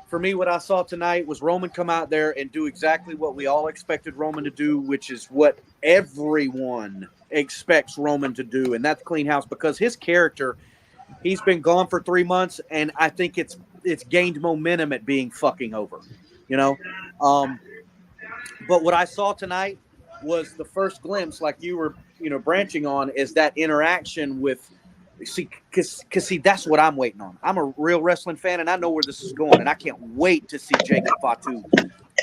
For me, what I saw tonight was Roman come out there and do exactly what we all expected Roman to do, which is what everyone expects Roman to do, and that's clean house, because his character, he's been gone for 3 months, and I think it's gained momentum at being fucking over, you know? But what I saw tonight was the first glimpse, like you were, branching on, is that interaction with, because that's what I'm waiting on. I'm a real wrestling fan, and I know where this is going, and I can't wait to see Jacob Fatu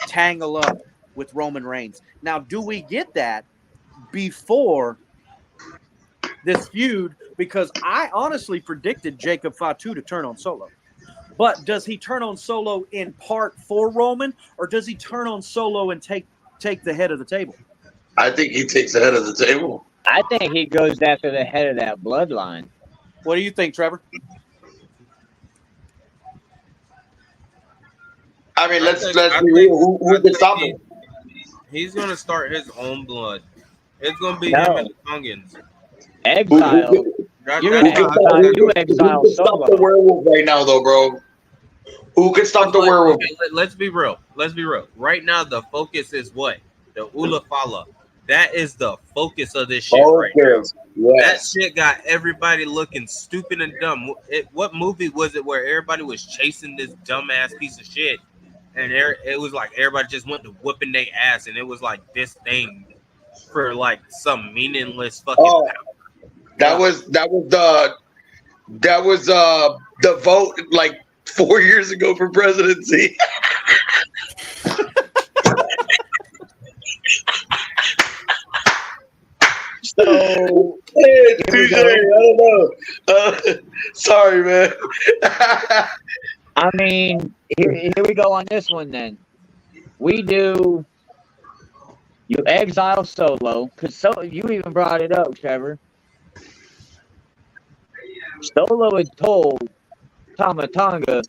tangle up with Roman Reigns. Now, do we get that before this feud? Because I honestly predicted Jacob Fatu to turn on Solo. But does he turn on Solo in part for Roman, or does he turn on Solo and take the head of the table? I think he takes the head of the table. I think he goes after the head of that bloodline. What do you think, Trevor? I mean, let's be real. Who can stop him? He's gonna start his own blood. It's gonna be him and the Tongans. Exile. You exile Stop Solo. the werewolf right now, though, bro. Who can stop the werewolf? Let's be real. Right now, the focus is what? The Ulafala. That is the focus of this shit right now. That shit got everybody looking stupid and dumb. What movie was it where everybody was chasing this dumbass piece of shit? And it was like everybody just went to whooping their ass, and it was like this thing for like some meaningless fucking power. That was the vote like 4 years ago for presidency. So, TJ, I don't know. Sorry, man. I mean, here we go on this one then. You exile Solo, because you even brought it up, Trevor. Solo had told Tama Tonga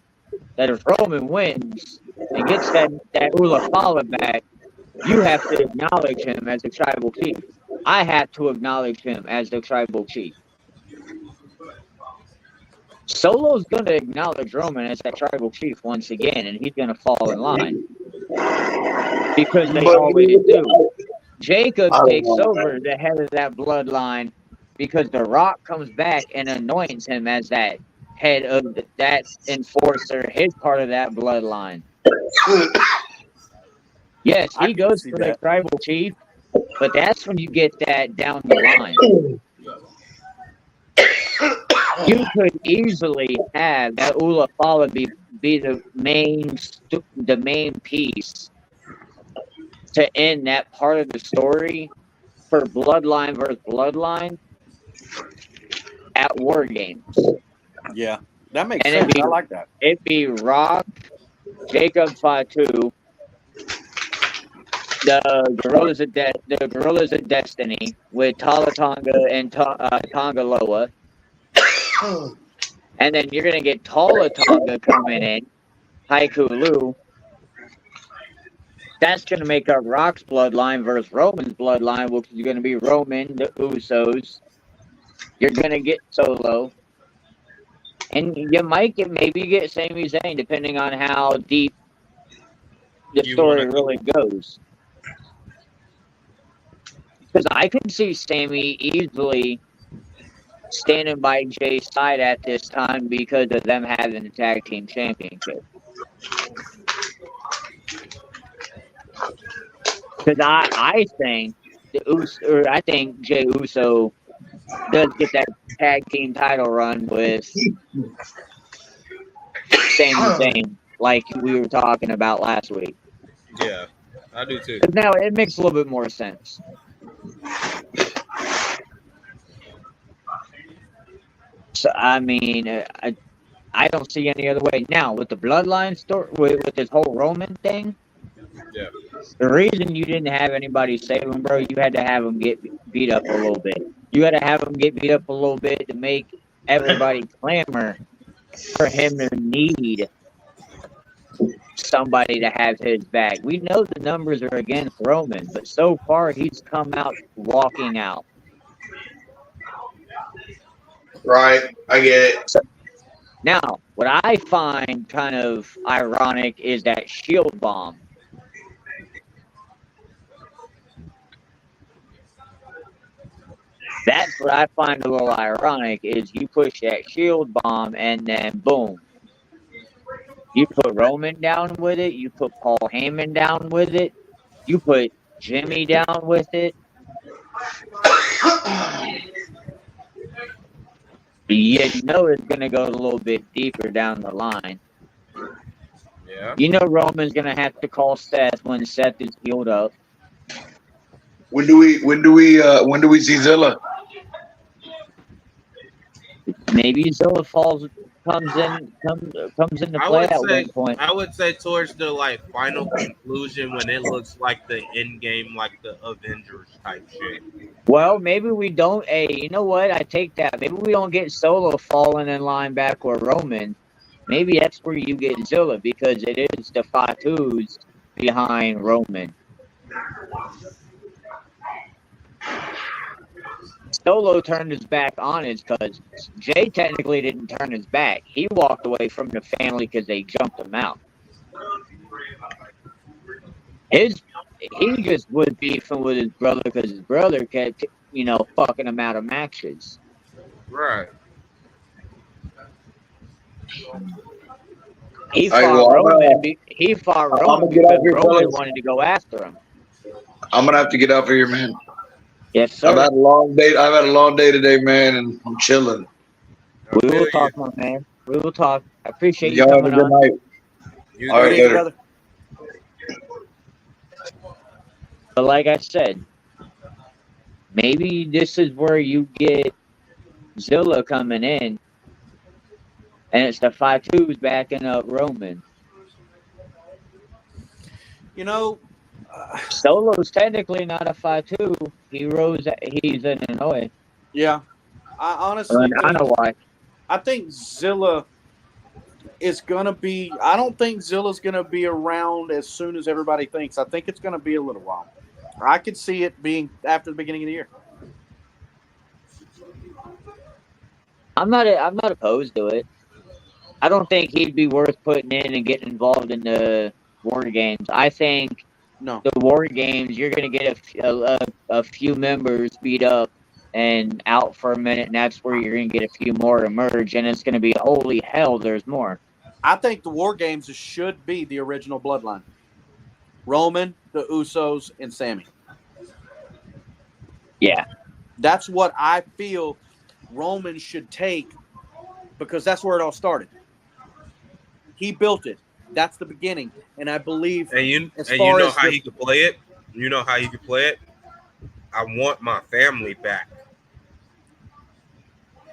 that if Roman wins and gets that Ulafala back, you have to acknowledge him as the tribal chief. I have to acknowledge him as the tribal chief. Solo's going to acknowledge Roman as that tribal chief once again, and he's going to fall in line. Because they always do. Jacob takes over the head of that bloodline because The Rock comes back and anoints him as that head of that enforcer, his part of that bloodline. Yes, he goes for the tribal chief, but that's when you get that down the line. You could easily have that Ulafala be the main piece to end that part of the story for Bloodline versus Bloodline at War Games. Yeah, that makes sense. I like that. It'd be Rock, Jacob Fatu, the Gorillas of Destiny with Talatonga and Tongaloa. And then you're going to get Talatonga coming in, Haiku Lu. That's going to make up Rock's bloodline versus Roman's bloodline, which is going to be Roman, the Usos. You're going to get Solo. And you might maybe get Sami Zayn, depending on how deep the story really goes. Because I can see Sami easily standing by Jay's side at this time because of them having the tag team championship. Because I think I think Jay Uso does get that tag team title run with Sami Zayn, like we were talking about last week. Yeah, I do too. Now it makes a little bit more sense. So I mean, I don't see any other way. Now with the bloodline story, with this whole Roman thing. Yeah. The reason you didn't have anybody save him, bro, you had to have him get beat up a little bit. You had to have him get beat up a little bit to make everybody clamor for him to need somebody to have his back. We know the numbers are against Roman, but so far he's come out walking out. Right, I get it. Now, what I find kind of ironic is that shield bomb. That's what I find a little ironic is you push that shield bomb and then boom. You put Roman down with it. You put Paul Heyman down with it. You put Jimmy down with it. You know it's going to go a little bit deeper down the line. Yeah. You know Roman's going to have to call Seth when Seth is healed up. When do we see Zilla? Maybe Zilla comes into play at one point. I would say towards the like final conclusion when it looks like the end game, like the Avengers type shit. Well, maybe we don't. Hey, you know what? I take that. Maybe we don't get Solo falling in line back with Roman. Maybe that's where you get Zilla because it is the Fatu's behind Roman. Solo turned his back on his cousins. Jay technically didn't turn his back. He walked away from the family because they jumped him out. He just was beefing with his brother because his brother kept, fucking him out of matches. Right. He fought Roman because Roman wanted to go after him. I'm gonna have to get out of here, man. Yes, sir. I've had a long day today, man, and I'm chilling. We will talk, my man. We will talk. I appreciate you Y'all have a coming good on. night. All right, later. Brother. But like I said, maybe this is where you get Zilla coming in, and it's the Fatu's backing up Roman. Solo's technically not a Fatu. He's in Illinois. Yeah. I honestly I know why. I think Zilla is going to be – I don't think Zilla's going to be around as soon as everybody thinks. I think it's going to be a little while. I could see it being after the beginning of the year. I'm not opposed to it. I don't think he'd be worth putting in and getting involved in the War Games. I think the War Games, you're going to get a few members beat up and out for a minute, and that's where you're going to get a few more emerge, and it's going to be, holy hell, there's more. I think the War Games should be the original bloodline. Roman, the Usos, and Sammy. Yeah. That's what I feel Roman should take because that's where it all started. He built it. That's the beginning. And I believe you know how he could play it? You know how he could play it? I want my family back.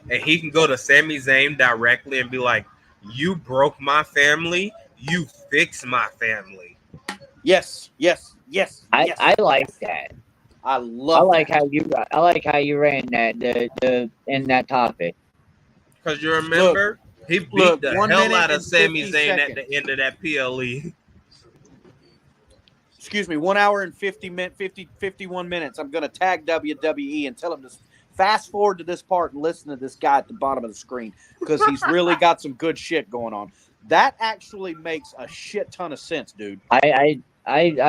And he can go to Sami Zayn directly and be like, you broke my family, you fix my family. Yes. I like that. I like how you ran that in that topic. Because you remember, he beat the hell out of Sami Zayn at the end of that PLE. Excuse me, 1 hour and 51 minutes. I'm going to tag WWE and tell him to fast forward to this part and listen to this guy at the bottom of the screen because he's really got some good shit going on. That actually makes a shit ton of sense, dude. I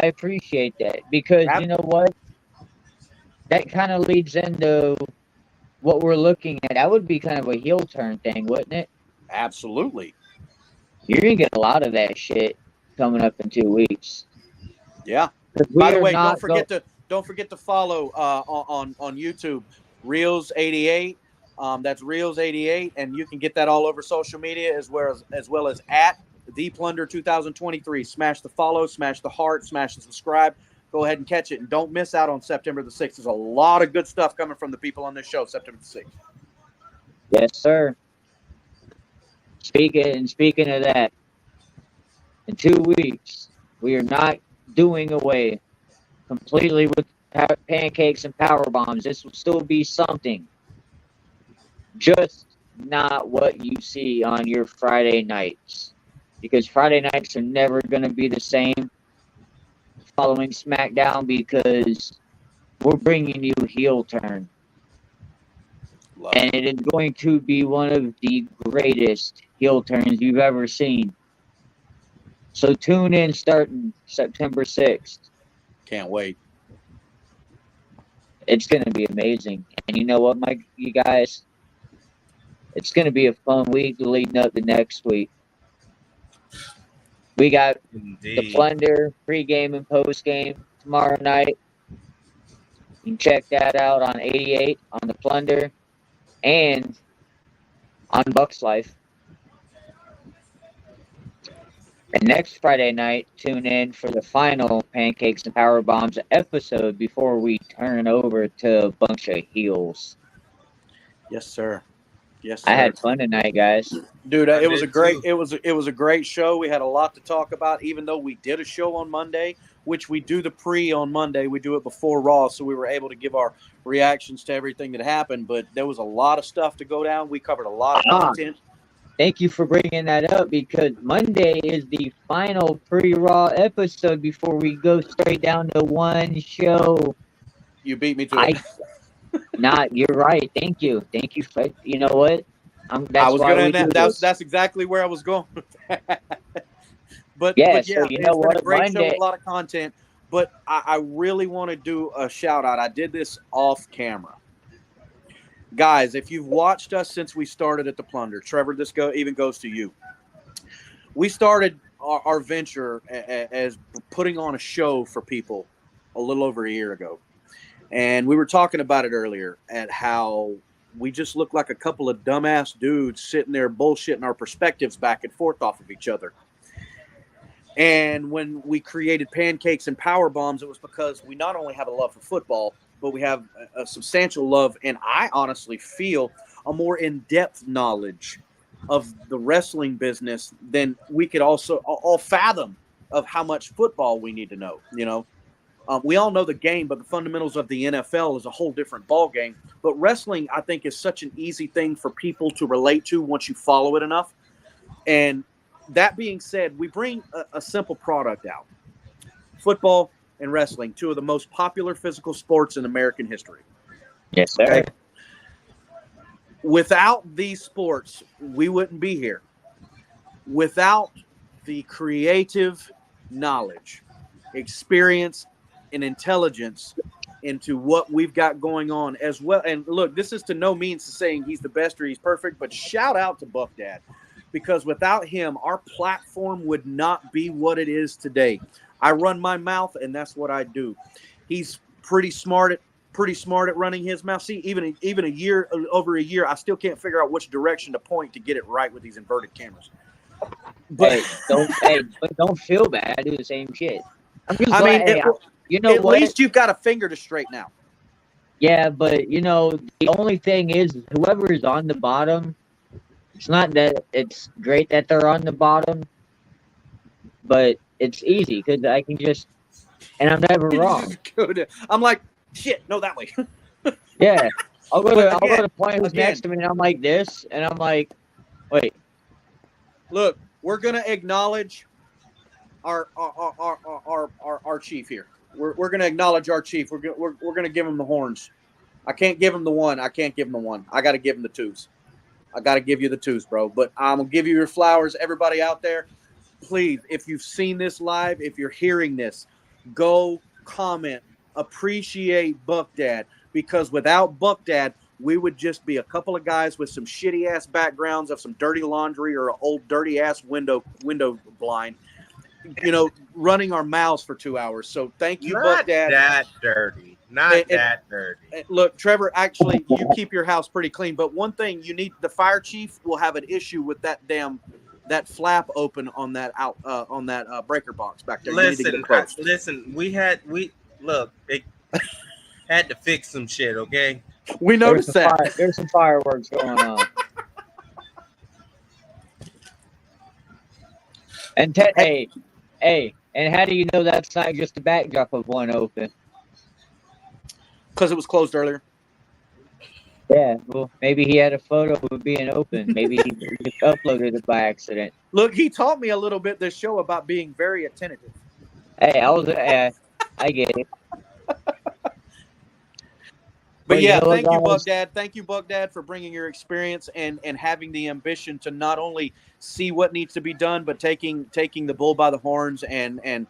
appreciate that because you know what? That kind of leads into what we're looking at. That would be kind of a heel turn thing, wouldn't it? Absolutely. You're going to get a lot of that shit coming up in 2 weeks. Yeah. By the way, don't forget to follow on YouTube ReelEighty8. That's ReelEighty8, and you can get that all over social media as well as at The Plunder 2023. Smash the follow, smash the heart, smash the subscribe. Go ahead and catch it, and don't miss out on September the 6th. There's a lot of good stuff coming from the people on this show September the 6th. Yes, sir. Speaking of that, in 2 weeks, we are not doing away completely with pancakes and power bombs. This will still be something. Just not what you see on your Friday nights. Because Friday nights are never going to be the same following SmackDown because we're bringing you heel turn. Love and it is going to be one of the greatest heel turns you've ever seen. So tune in starting September 6th. Can't wait. It's going to be amazing. And you know what, you guys? It's going to be a fun week leading up to next week. We got Indeed. the Plunder pregame and postgame tomorrow night. You can check that out on 88 on the Plunder and on Bucks Life. And next Friday night, tune in for the final Pancakes and Powerbombs episode before we turn over to a bunch of heels. Yes, sir. Yes, sir. I had fun tonight, guys. Dude, I it was did a great too. it was a great show. We had a lot to talk about, even though we did a show on Monday, which we do the pre on Monday. We do it before Raw, so we were able to give our reactions to everything that happened. But there was a lot of stuff to go down. We covered a lot of content. Thank you for bringing that up, because Monday is the final pre-Raw episode before we go straight down to one show. You beat me to it. You're right. Thank you. You know what? That's exactly where I was going with that. but yeah, so you it's know been what? a great Monday, show with a lot of content. But I really want to do a shout out. I did this off camera. Guys, if you've watched us since we started at the Plunder, Trevor, this even goes to you. We started our venture as putting on a show for people a little over a year ago. And we were talking about it earlier at how we just look like a couple of dumbass dudes sitting there bullshitting our perspectives back and forth off of each other. And when we created Pancakes and Powerbombs, it was because we not only have a love for football, but we have a substantial love, and I honestly feel a more in-depth knowledge of the wrestling business than we could also all fathom of how much football we need to know. You know, we all know the game, but the fundamentals of the NFL is a whole different ball game. But wrestling, I think, is such an easy thing for people to relate to once you follow it enough. And that being said, we bring a simple product out. Football and wrestling, two of the most popular physical sports in American history. Yes, sir. Okay? Without these sports, we wouldn't be here. Without the creative knowledge, experience, and intelligence into what we've got going on as well. And look, this is to no means saying he's the best or he's perfect, but shout out to Buck Dad, because without him, our platform would not be what it is today. I run my mouth, and that's what I do. He's pretty smart at running his mouth. See, even over a year, I still can't figure out which direction to point to get it right with these inverted cameras. But don't feel bad. I do the same shit. You know, at least you've got a finger to straighten out. Yeah, but you know, the only thing is, whoever is on the bottom, it's not that it's great that they're on the bottom, but it's easy because I can just, and I'm never wrong. I'm like, shit, no, that way. Yeah, I'll go to the point who's next to me, and I'm like this, and I'm like, wait. Look, we're gonna acknowledge our chief here. We're gonna acknowledge our chief. We're gonna give him the horns. I can't give him the one. I can't give him the one. I got to give him the twos. I got to give you the twos, bro. But I'm gonna give you your flowers, everybody out there. Please, if you've seen this live, if you're hearing this, go comment, appreciate Buck Dad, because without Buck Dad, we would just be a couple of guys with some shitty ass backgrounds of some dirty laundry or an old dirty ass window blind, you know, running our mouths for 2 hours. So thank you, Buck Dad. Not that dirty. Look, Trevor, actually, you keep your house pretty clean. But one thing, you need, the fire chief will have an issue with that flap open on that breaker box back there. Listen, we had to fix some shit. Okay, we noticed that there's some fireworks going on. And hey, and how do you know that's not just a backdrop of one open? Because it was closed earlier. Yeah, well, maybe he had a photo of it being open. Maybe he just uploaded it by accident. Look, he taught me a little bit this show about being very attentive. Hey, I get it. But you yeah, know what, thank you, Buck guys? Dad. Thank you, Buck Dad, for bringing your experience and having the ambition to not only see what needs to be done, but taking the bull by the horns and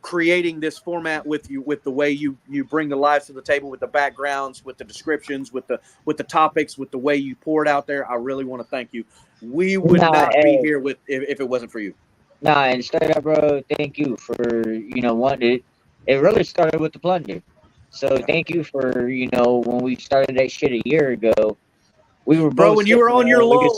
creating this format with you, with the way you bring the lives to the table, with the backgrounds, with the descriptions, with the topics, with the way you pour it out there. I really want to thank you. We would Nah, not be here if it wasn't for you. Nah, and straight up, bro, thank you for, wanting it. It really started with the plunder. So thank you for, when we started that shit a year ago, we were Bro, both when you were sitting on your there, we lull, just